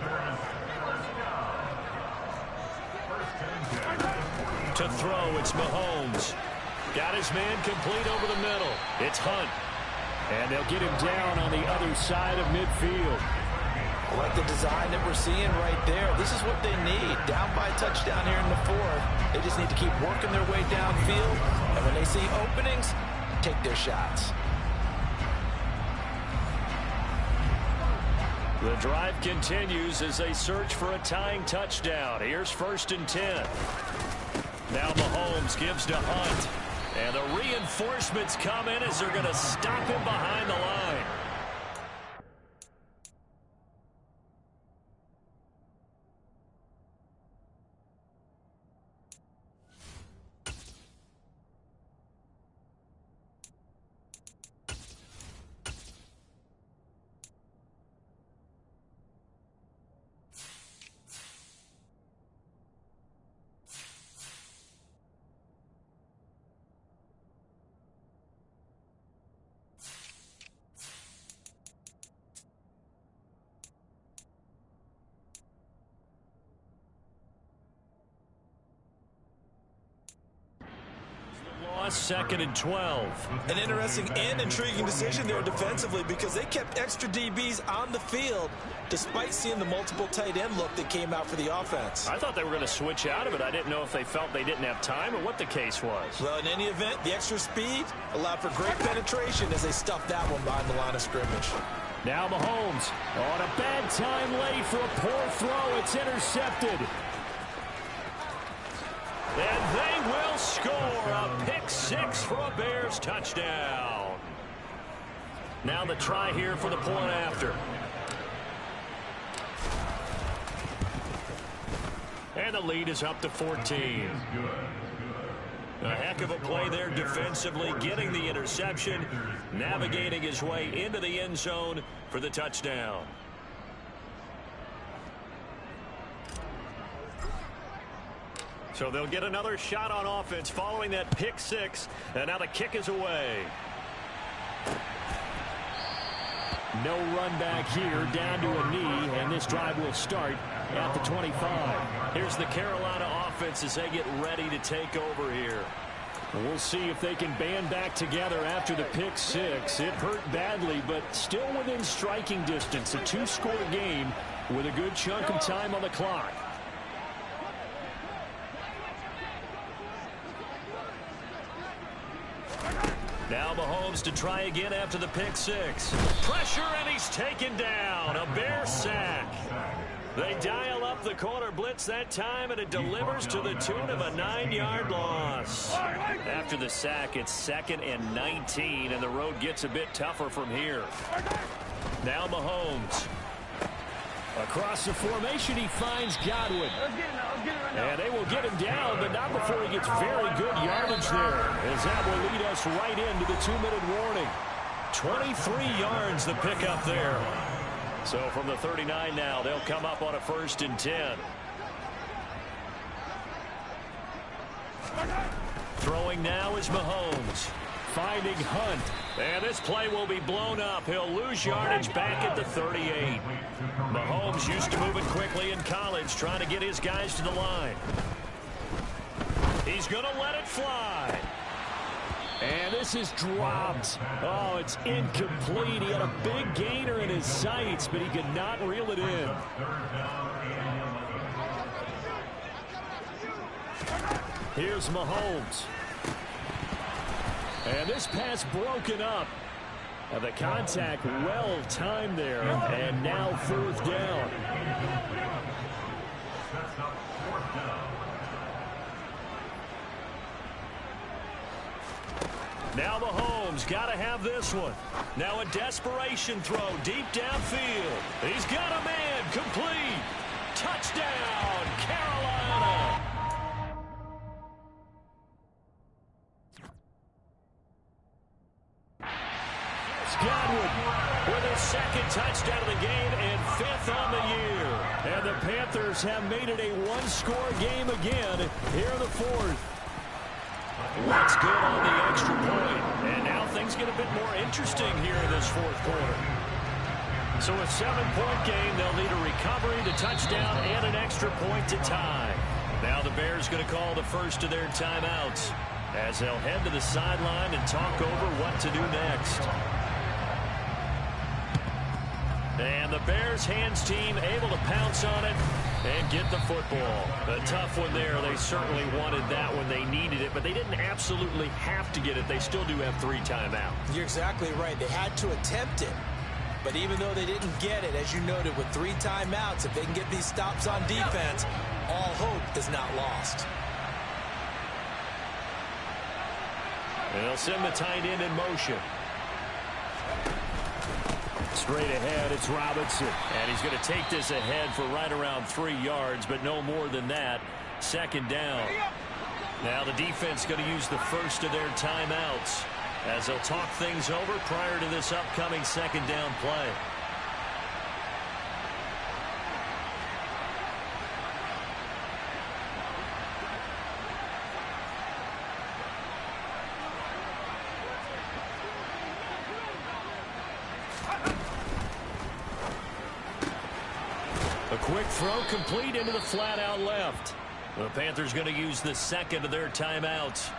To throw, it's Mahomes. Got his man complete over the middle. It's Hunt. And they'll get him down on the other side of midfield. I like the design that we're seeing right there. This is what they need. Down by a touchdown here in the fourth. They just need to keep working their way downfield. And when they see openings, take their shots. The drive continues as they search for a tying touchdown. Here's 1st and 10. Now Mahomes gives to Hunt. And the reinforcements come in as they're going to stop him behind the line. Second and 12. An interesting and intriguing decision there defensively because they kept extra DBs on the field despite seeing the multiple tight end look that came out for the offense. I thought they were going to switch out of it. I didn't know if they felt they didn't have time or what the case was. Well, in any event, the extra speed allowed for great penetration as they stuffed that one behind the line of scrimmage. Now Mahomes on a bad time late for a poor throw. It's intercepted. And they will score a pick 6 for a Bears touchdown. Now the try here for the point after. And the lead is up to 14. A heck of a play there defensively, getting the interception, navigating his way into the end zone for the touchdown. So they'll get another shot on offense following that pick 6. And now the kick is away. No run back here, down to a knee, and this drive will start at the 25. Here's the Carolina offense as they get ready to take over here. We'll see if they can band back together after the pick 6. It hurt badly, but still within striking distance. A 2-score game with a good chunk of time on the clock. Now Mahomes to try again after the pick 6. Pressure, and he's taken down. A Bear sack. They dial up the corner blitz that time, and it delivers to the tune of a 9-yard loss. After the sack, it's 2nd and 19, and the road gets a bit tougher from here. Now Mahomes. Across the formation, he finds Godwin. And they will get him down, but not before he gets very good yardage there, as that will lead us right into the 2-minute warning. 23 yards the pickup there. So from the 39 now, they'll come up on a 1st and 10. Throwing now is Mahomes. Finding Hunt. And this play will be blown up. He'll lose yardage back at the 38. Mahomes used to moving quickly in college, trying to get his guys to the line. He's going to let it fly. And this is dropped. Oh, it's incomplete. He had a big gainer in his sights, but he could not reel it in. Here's Mahomes. And this pass broken up. And the contact well timed there. And now 4th down. Now Mahomes got to have this one. Now a desperation throw deep downfield. He's got a man. Complete. Touchdown, Carolina. Godwin with his 2nd touchdown of the game and 5th on the year. And the Panthers have made it a 1-score game again here in the 4th. That's good on the extra point. And now things get a bit more interesting here in this 4th quarter. So a 7-point game, they'll need a recovery, the touchdown, and an extra point to tie. Now the Bears going to call the first of their timeouts as they'll head to the sideline and talk over what to do next. And the Bears hands team able to pounce on it and get the football. A tough one there. They certainly wanted that when they needed it, but they didn't absolutely have to get it. They still do have 3 timeouts. You're exactly right. They had to attempt it. But even though they didn't get it, as you noted, with 3 timeouts, if they can get these stops on defense, all hope is not lost. And they'll send the tight end in motion. Straight ahead, it's Robinson. And he's going to take this ahead for right around 3 yards, but no more than that. 2nd down. Now the defense going to use the first of their timeouts as they'll talk things over prior to this upcoming 2nd down play. A quick throw complete into the flat out left. The Panthers going to use the 2nd of their timeouts.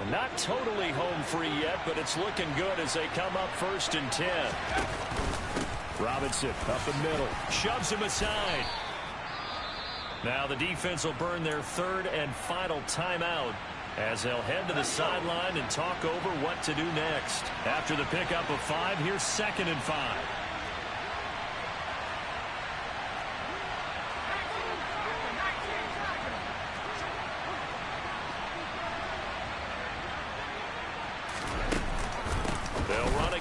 Not totally home free yet, but it's looking good as they come up 1st and 10. Robinson up the middle. Shoves him aside. Now the defense will burn their 3rd and final timeout as they'll head to the sideline and talk over what to do next. After the pickup of 5, here's 2nd and 5.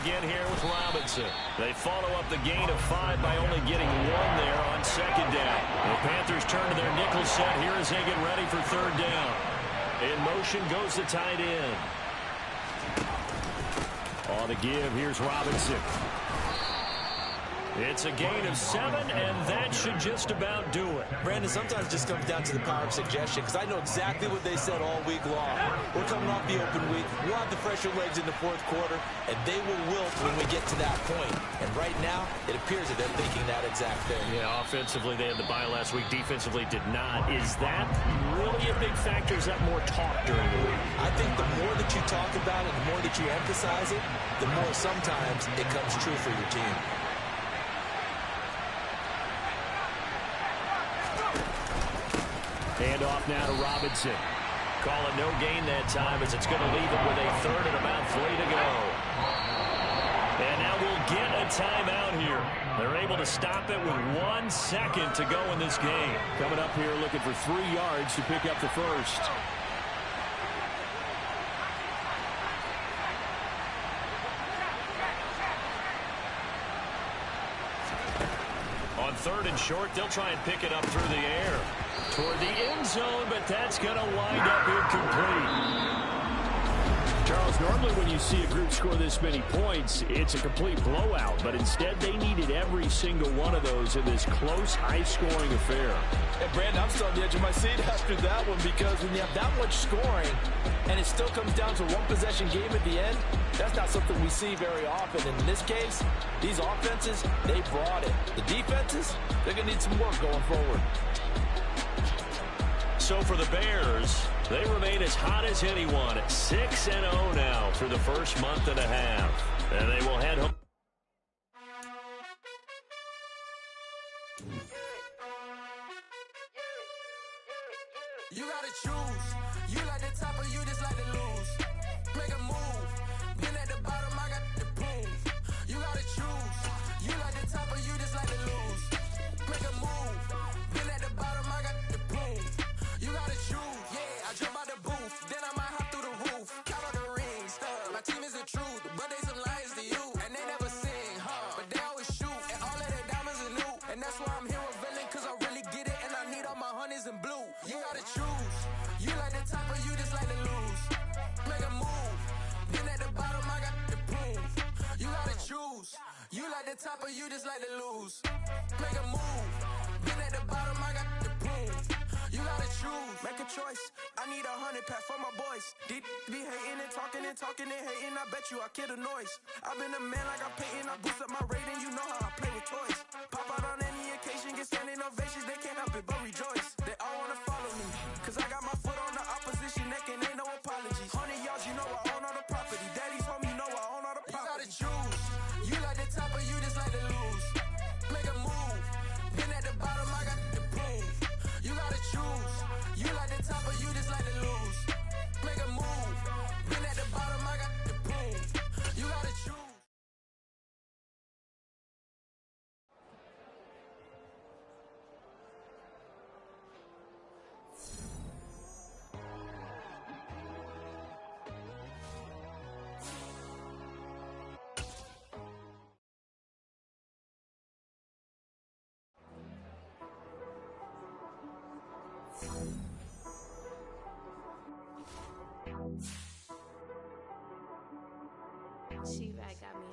Again here with Robinson. They follow up the gain of 5 by only getting 1 there on 2nd down. The Panthers turn to their nickel set here as they get ready for 3rd down. In motion goes the tight end. On the give, here's Robinson. It's a gain of 7, and that should just about do it. Brandon, sometimes it just comes down to the power of suggestion, because I know exactly what they said all week long. We're coming off the open week. We'll have the fresher legs in the 4th quarter, and they will wilt when we get to that point. And right now, it appears that they're thinking that exact thing. Yeah, offensively, they had the bye last week. Defensively, did not. Is that really a big factor? Is that more talk during the week? I think the more that you talk about it, the more that you emphasize it, the more sometimes it comes true for your team. Hand off now to Robinson. Call it no gain that time as it's going to leave it with a 3rd and about 3 to go. And now we'll get a timeout here. They're able to stop it with 1 second to go in this game. Coming up here looking for 3 yards to pick up the first. On 3rd and short, they'll try and pick it up through the air. Toward the end zone, but that's going to wind up incomplete. Charles, normally when you see a group score this many points, it's a complete blowout. But instead, they needed every single one of those in this close, high-scoring affair. And, Brandon, I'm still on the edge of my seat after that one because when you have that much scoring and it still comes down to one possession game at the end, that's not something we see very often. And in this case, these offenses, they brought it. The defenses, they're going to need some work going forward. So for the Bears, they remain as hot as anyone at 6-0 now through the first month and a half. And they will head home. You gotta choose. You like the top or you just like to lose. Make a move. Been at the bottom, I got the prove. You gotta choose. You like the top or you just like to lose. Make a move. Been at the bottom, I got the prove. You gotta choose. Yeah, I jump out the booth. Then I might hop through the roof. Count out the rings. My team is the truth, but they some liars to you. And they never sing, but they always shoot. And all of their diamonds are new. And that's why I'm here revealing, cause I really get it. And I need all my honeys in blue. You gotta choose. You like the top or you just like to lose. Make a move. Been at the bottom, I got the proof. You gotta choose. You like the top or you just like to lose. Make a move. Been at the bottom, I got the proof. You gotta choose. Make a choice. I need 100 pack for my boys. Deep be hating and talking and hating. I bet you I kill the noise. I've been a man like I'm Peyton. I boost up my rating. You know how I play with toys. Pop out on any occasion, get standing ovations. They can't help it but rejoice. They all wanna follow me, cause I got my foot on the opposition neck and ain't no apologies. 100 yards, you know I own all the property. Daddy's home, you know I own all the property. You gotta choose. You like the top or you just like to lose. Make a move. Been at the bottom, I got the proof. You gotta choose. You like the top or you just like to lose. Make a move. Been at the bottom, I got the proof. You gotta choose. She-Rag got me.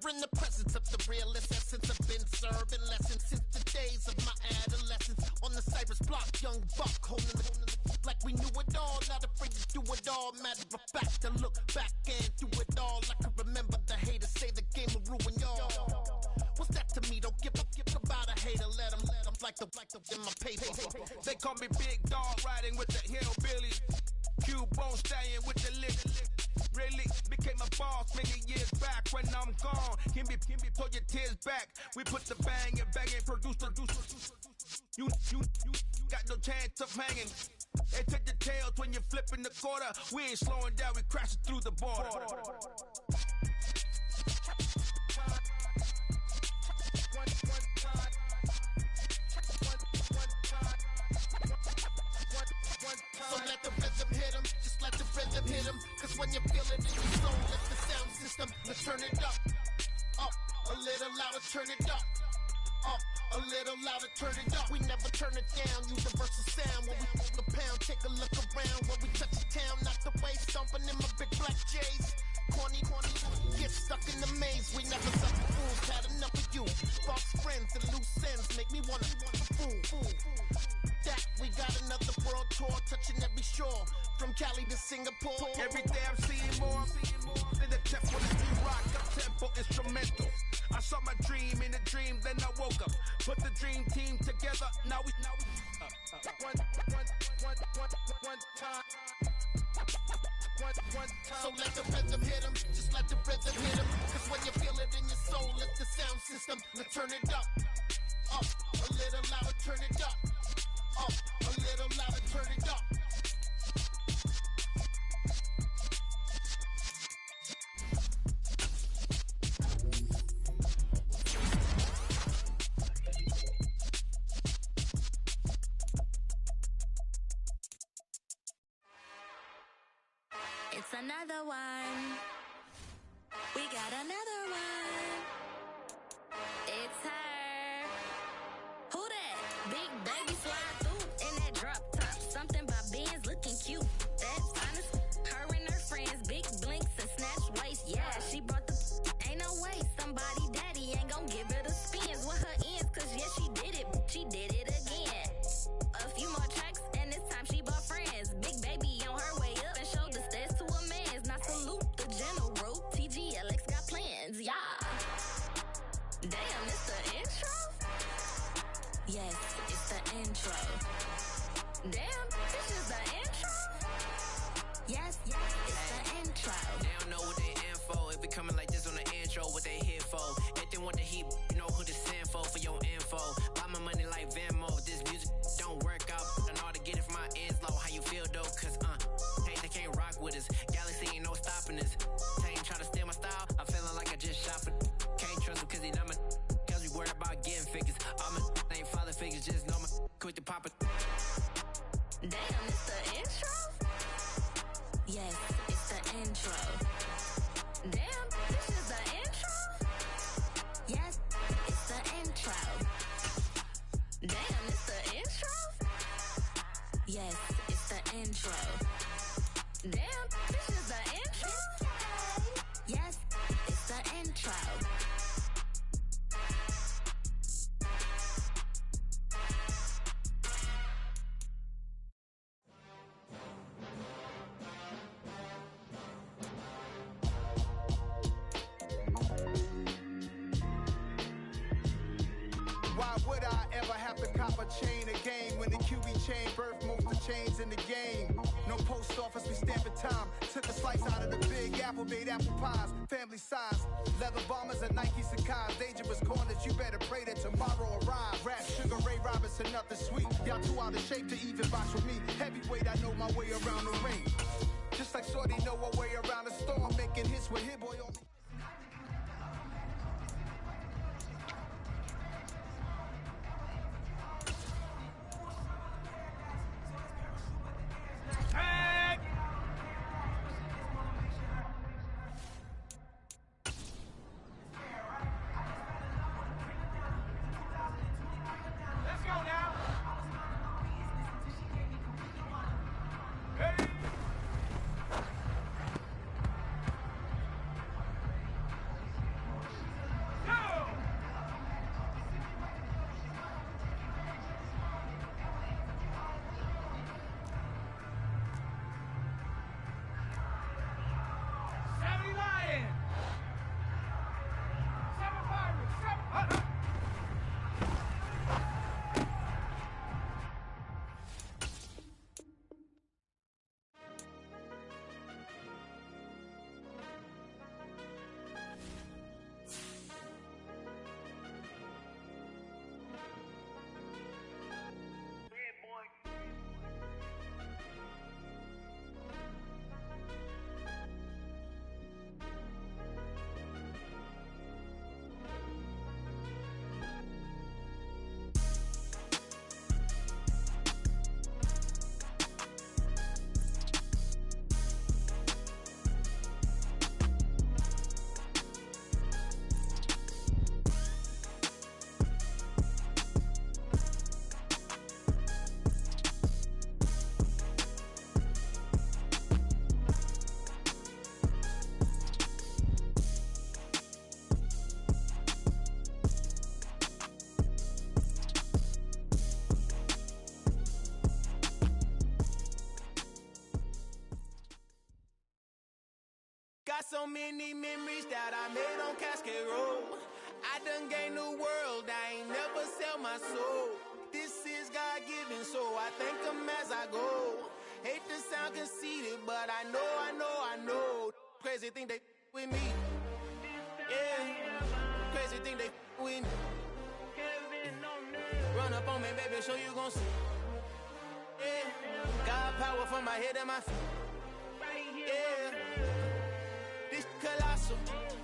in the presence of the realest essence. I've been serving lessons since the days of my adolescence. On the Cypress block, young buck holding the like we knew it all, not afraid to do it all. Matter of fact, to look back and do it all. I can remember the haters say the game will ruin y'all. What's that to me? Don't give about a hater. Let them like the in my paper. They call me Big Dog, riding with the hillbillies. Q-Bone staying with the lick. Really became a boss many years back. When I'm gone, can be pull your tears back. We put the bang and produce. You got no chance of hanging. They take the tails when you're flipping the quarter. We ain't slowing down, we crashing through the border. So let the rhythm hit 'em, just let the rhythm hit 'em. Cause when you feel it in your soul, it's the sound system. Let's turn it up, a little louder, turn it up. A little louder, turn it up. We never turn it down. Universal sound. When we move the pound, take a look around. When we touch the town, knock the way, stomping in my big black J's. Corny, get stuck in the maze. We never suck fools. Had enough of you. False friends and loose ends make me wanna fool. That we got another world tour, touching every shore, from Cali to Singapore. Every day I'm seeing more. In the tempo, the rock, up tempo instrumental. I saw my dream in a dream, then I woke up. Put the dream team together. Now we one time. So let the rhythm hit 'em, just let the rhythm hit 'em. Cause when you feel it in your soul, it's the sound system. Let's turn it up, a little louder, turn it up, a little louder, turn it up. It's another one. We got another one. It's her. Who that? Big baby slide through in that drop top. Something by Benz looking cute. That's honest. Her and her friends, big blinks and snatch waist. Yeah, she brought the. Ain't no way somebody daddy ain't gon' give her the spins with her ends. Cause yeah, she did it. She did it again. A few more tracks and this time she bought friends. Big baby on her way up and showed the stairs to a man's. Now salute the general. TGLX got plans, yeah. Damn, it's the intro? Yes, it's the intro. Damn, this is the intro? Yes, it's the intro. They don't know what they in for. If we coming like this on the intro, what they here for? If they want the heat, you know who to send for your info. Buy my money like Venmo. This music don't work out. I know how to get it from my ends low. How you feel though? Cause hey, they can't rock with us. Galaxy ain't no stopping us. Tane try to steal my style. I'm feeling like I just shop it. Can't trust him cause he not my. Cause we worried about getting figures. All my ain't father figures. Just know my quick to pop it. Damn, it's the intro? Yes, it's the intro. Damn, this is the intro? Yes, it's the intro. Damn, it's the intro? Yes, it's the intro. Damn, this is the intro? Yes, it's the intro. Why would I ever have to cop a chain again when the QB chain birthed most of chains in the game? No post office, we stamping time. Took a slice out of the big apple, made apple pies, family size. Leather bombers and Nike Sakai's. Dangerous corners, you better pray that tomorrow arrives. Rap, Sugar Ray Robinson, nothing sweet. Y'all too out of shape to even box with me. Heavyweight, I know my way around the ring. Just like Shorty know her way around the storm, making hits with Hit Boy on me. so many memories that I made on Cascade Road. I done gained the world, I ain't never sell my soul. This is God-given, so I thank him as I go. Hate to sound conceited, but I know. Crazy thing they with me. Yeah, crazy thing they with me. Run up on me, baby, show you gon' see. Yeah, God power from my head and my feet. Yeah, this colossal.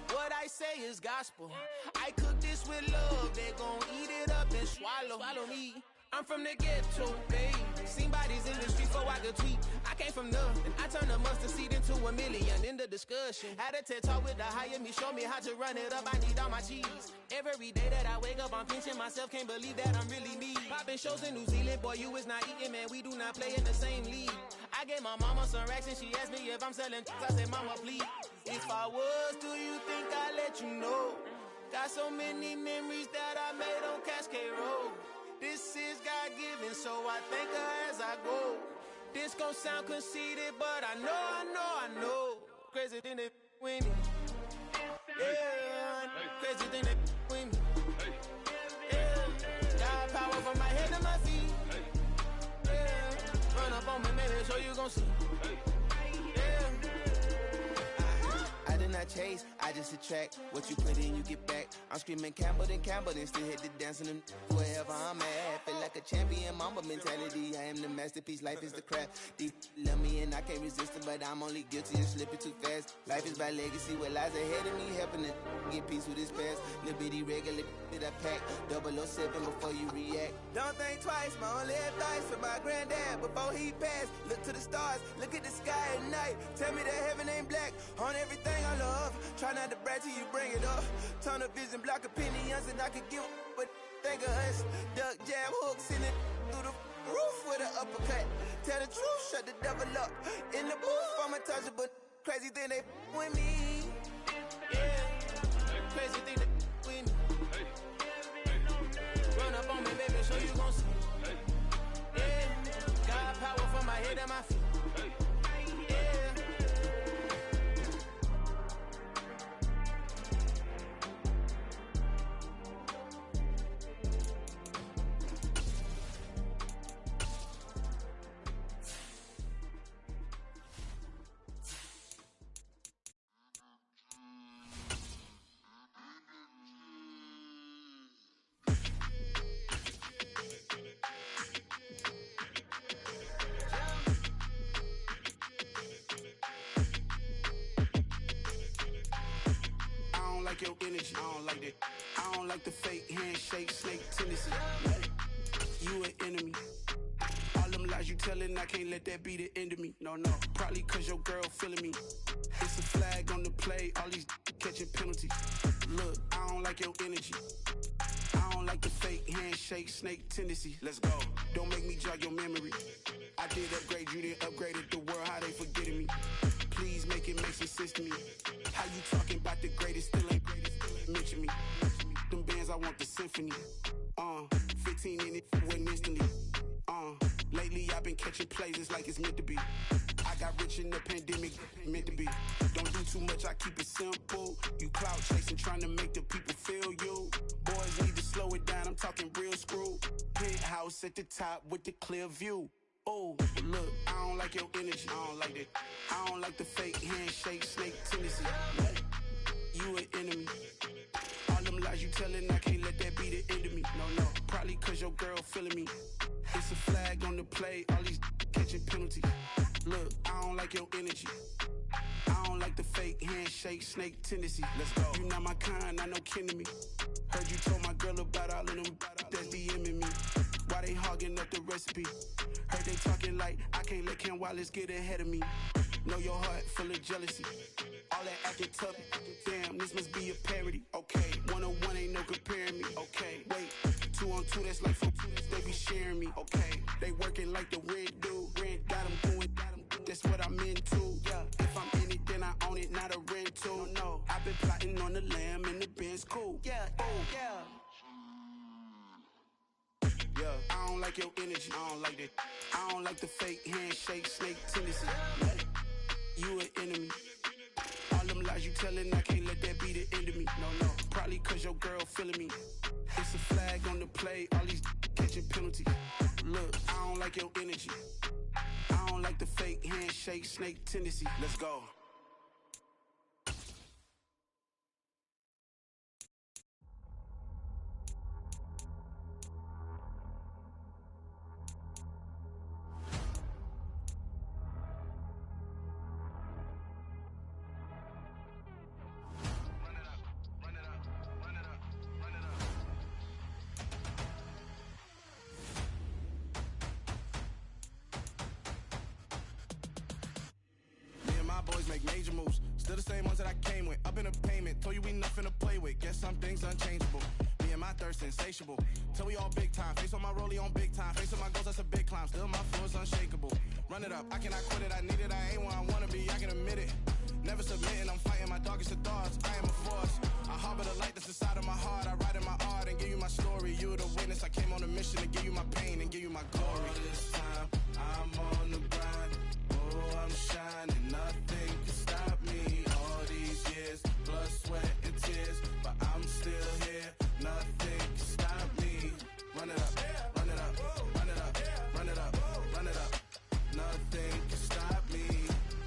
What I say is gospel. I cook this with love, they gon' eat it up and swallow me. I'm from the ghetto, babe. Seen bodies in the streets before I could tweet. I came from nothing. I turned a mustard seed into a million. In the discussion, had a TED talk with the higher me. Show me how to run it up. I need all my cheese. Every day that I wake up, I'm pinching myself. Can't believe that I'm really me. Popping shows in New Zealand, boy, you is not eating, man. We do not play in the same league. I gave my mama some racks and she asked me if I'm selling. I said, mama, please. If I was, do you think I'd let you know? Got so many memories that I made on Cascade Road. This is God-given, so I thank her as I go. This gon' sound conceited, but I know. Crazy thing they with me. Yeah, crazy thing they with me. Yeah, God power from my head to my feet. Yeah, run up on me, maybe, so you gon' see. I did not chase, I just attract. What you put in, you get back. I'm screaming Campbell, then still hit the dancing and wherever I'm at. Feel like a champion, mamba mentality. I am the masterpiece, life is the craft. Deep love me and I can't resist it, but I'm only guilty of slipping too fast. Life is by legacy, what lies ahead of me, helping to get peace with this past. Little bitty regular that I pack, 007 before you react. Don't think twice, my only advice for my granddad before he passed. Look to the stars, look at the sky at night. Tell me that heaven ain't black on everything I love. Try not to brag till you bring it up. Tunnel vision, block opinions, and I could give but think of us. Duck, jab, hooks in it through the roof with an uppercut. Tell the truth, shut the devil up. In the booth, I'm untouchable. Crazy thing they with me. Yeah, crazy thing they with me. Run up on me, baby, so you gon' see. Yeah, God power from my head and my feet. Your energy, I don't like that. I don't like the fake handshake, snake tendency. You an enemy. All them lies you telling, I can't let that be the end of me. No, probably cause your girl feeling me. It's a flag on the play, all these catching penalties. Look, I don't like your energy. I don't like the fake handshake, snake tendency. Let's go. Don't make me jog your memory. I did upgrade, you didn't upgrade it. The world, how they forgetting me. Please make it make some sense to me. How you talking about the greatest, still ain't greatest, mention me. Them bands, I want the symphony. 15 in it, went instantly. Lately I've been catching plays, it's like it's meant to be. I got rich in the pandemic, meant to be. Don't do too much, I keep it simple. You clout chasing, trying to make the people feel you. Boys need to slow it down, I'm talking real screw. Penthouse at the top with the clear view. Oh, look, I don't like your energy. I don't like that. I don't like the fake handshake, snake tendency. You an enemy. All them lies you telling, I can't let that be the end of me. No, probably cause your girl feeling me. It's a flag on the play, all these catching penalties. Look, I don't like your energy. I don't like the fake handshake, snake tendency. Let's go. You not my kind, I know kin to me. Heard you told my girl about all of them that's DMing me. Why they hogging up the recipe? Heard they talking like I can't let Ken Wallace get ahead of me. Know your heart full of jealousy. All that acting tough, damn, this must be a parody. Okay, 1-on-1 ain't no comparing me. Okay, wait, 2-on-2, that's like 4, they be sharing me. Okay, they working like the red dude. Red got them going, that's what I'm into. Yeah, if I'm in it, then I own it, not a rental. No, I've been plotting on the lamb and the Benz cool. Yeah, oh, yeah. Yeah, I don't like your energy. I don't like that. I don't like the fake handshake, snake tendency. You an enemy. All them lies lies you tellin', I can't let that be the end of me. No, probably cause your girl feeling me. It's a flag on the play, all these catching penalties. Look, I don't like your energy. I don't like the fake handshake, snake tendency. Let's go. Boys make major moves, still the same ones that I came with. Up in a payment, told you we nothing to play with. Guess some things unchangeable. Me and my thirst insatiable. Till we all big time. Face on my rollie on big time. Face on my goals, that's a big climb. Still my flow is unshakable. Run it up, I cannot quit it. I need it, I ain't where I wanna be. I can admit it. Never submitting, I'm fighting my darkest of thoughts. I am a force. I harbor the light that's inside of my heart. I write in my art and give you my story. You the witness. I came on a mission to give you my pain and give you my glory. All this time, I'm on the grind. Oh, I'm shining, nothing can stop me. All these years, blood, sweat, and tears, but I'm still here. Nothing can stop me. Run it up, run it up, run it up, run it up, run it up. Nothing can stop me.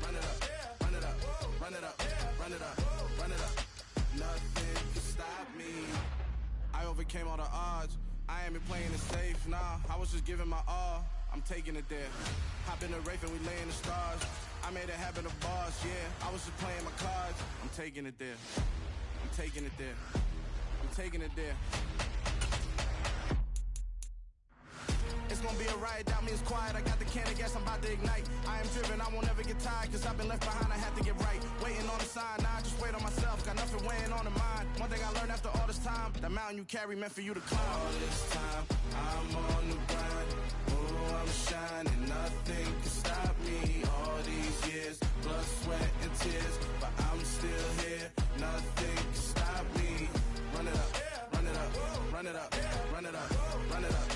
Run it up, run it up, run it up, run it up, run it up. Nothing can stop me. I overcame all the odds. I ain't been playing it safe, nah. I was just giving my all. I'm taking it there. Hop in the Wraith and we lay in the stars. I made it happen, the boss, yeah. I was just playing my cards. I'm taking it there. I'm taking it there. I'm taking it there. It's gonna be a riot, doubt me it's quiet. I got the can of gas, I'm about to ignite. I am driven, I won't ever get tired, cause I've been left behind, I have to get right. Waiting on the sign, now I just wait on myself. Got nothing weighing on the mind. One thing I learned after all this time, the mountain you carry meant for you to climb. All this time, I'm on the grind. Oh, I'm shining, nothing can stop me. All these years, blood, sweat, and tears, but I'm still here. Nothing can stop me. Run it up, run it up, run it up, run it up, run it up.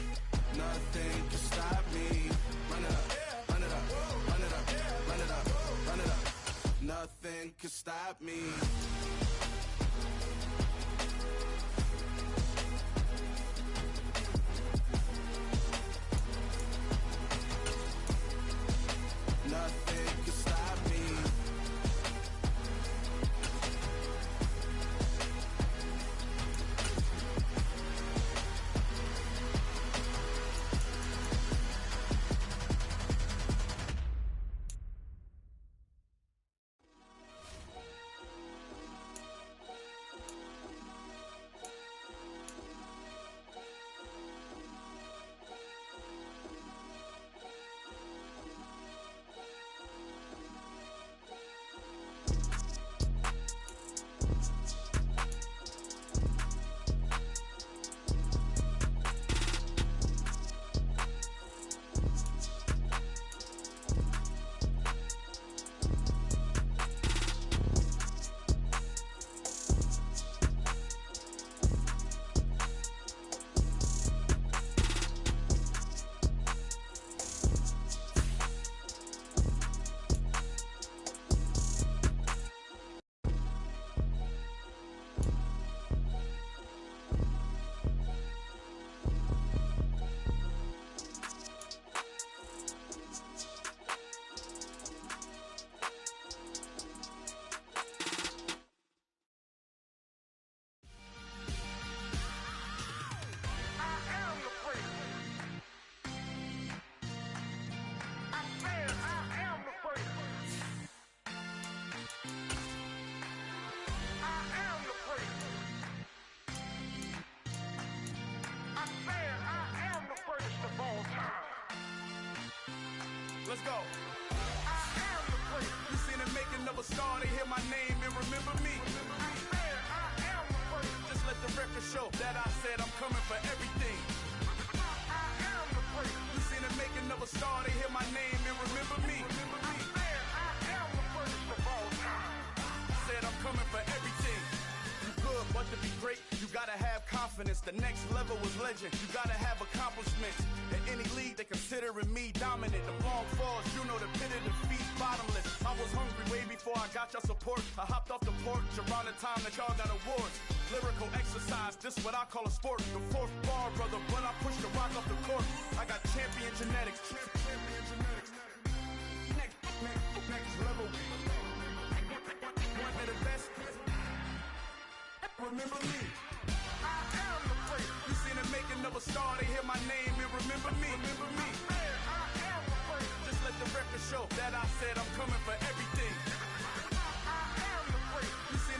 Nothing can stop me. Run it up, run it up, run it up, run it up, run it up. Nothing can stop me. Nothing can stop me. Let's go. I am the place. You seen the making of a star, they hear my name and remember me. I am the place. Just let the record show that I said I'm coming for everything. I am the place. You seen the making of a star, they hear my name and remember me. I am the first of all time. Said I'm coming for everything. You good, but to be great, you gotta have confidence. confidence. The next level was legend. You gotta have accomplishments. In any league, they considering me dominant. The long falls, you know the pit of defeat, bottomless. I was hungry way before I got your support. I hopped off the porch around the time that y'all got awards. Lyrical exercise, this what I call a sport. The fourth bar, brother, when I push the rock off the court. I got champion genetics. Next level. One of the best. Remember me. I am the great. You seen the making of a star, they hear my name and remember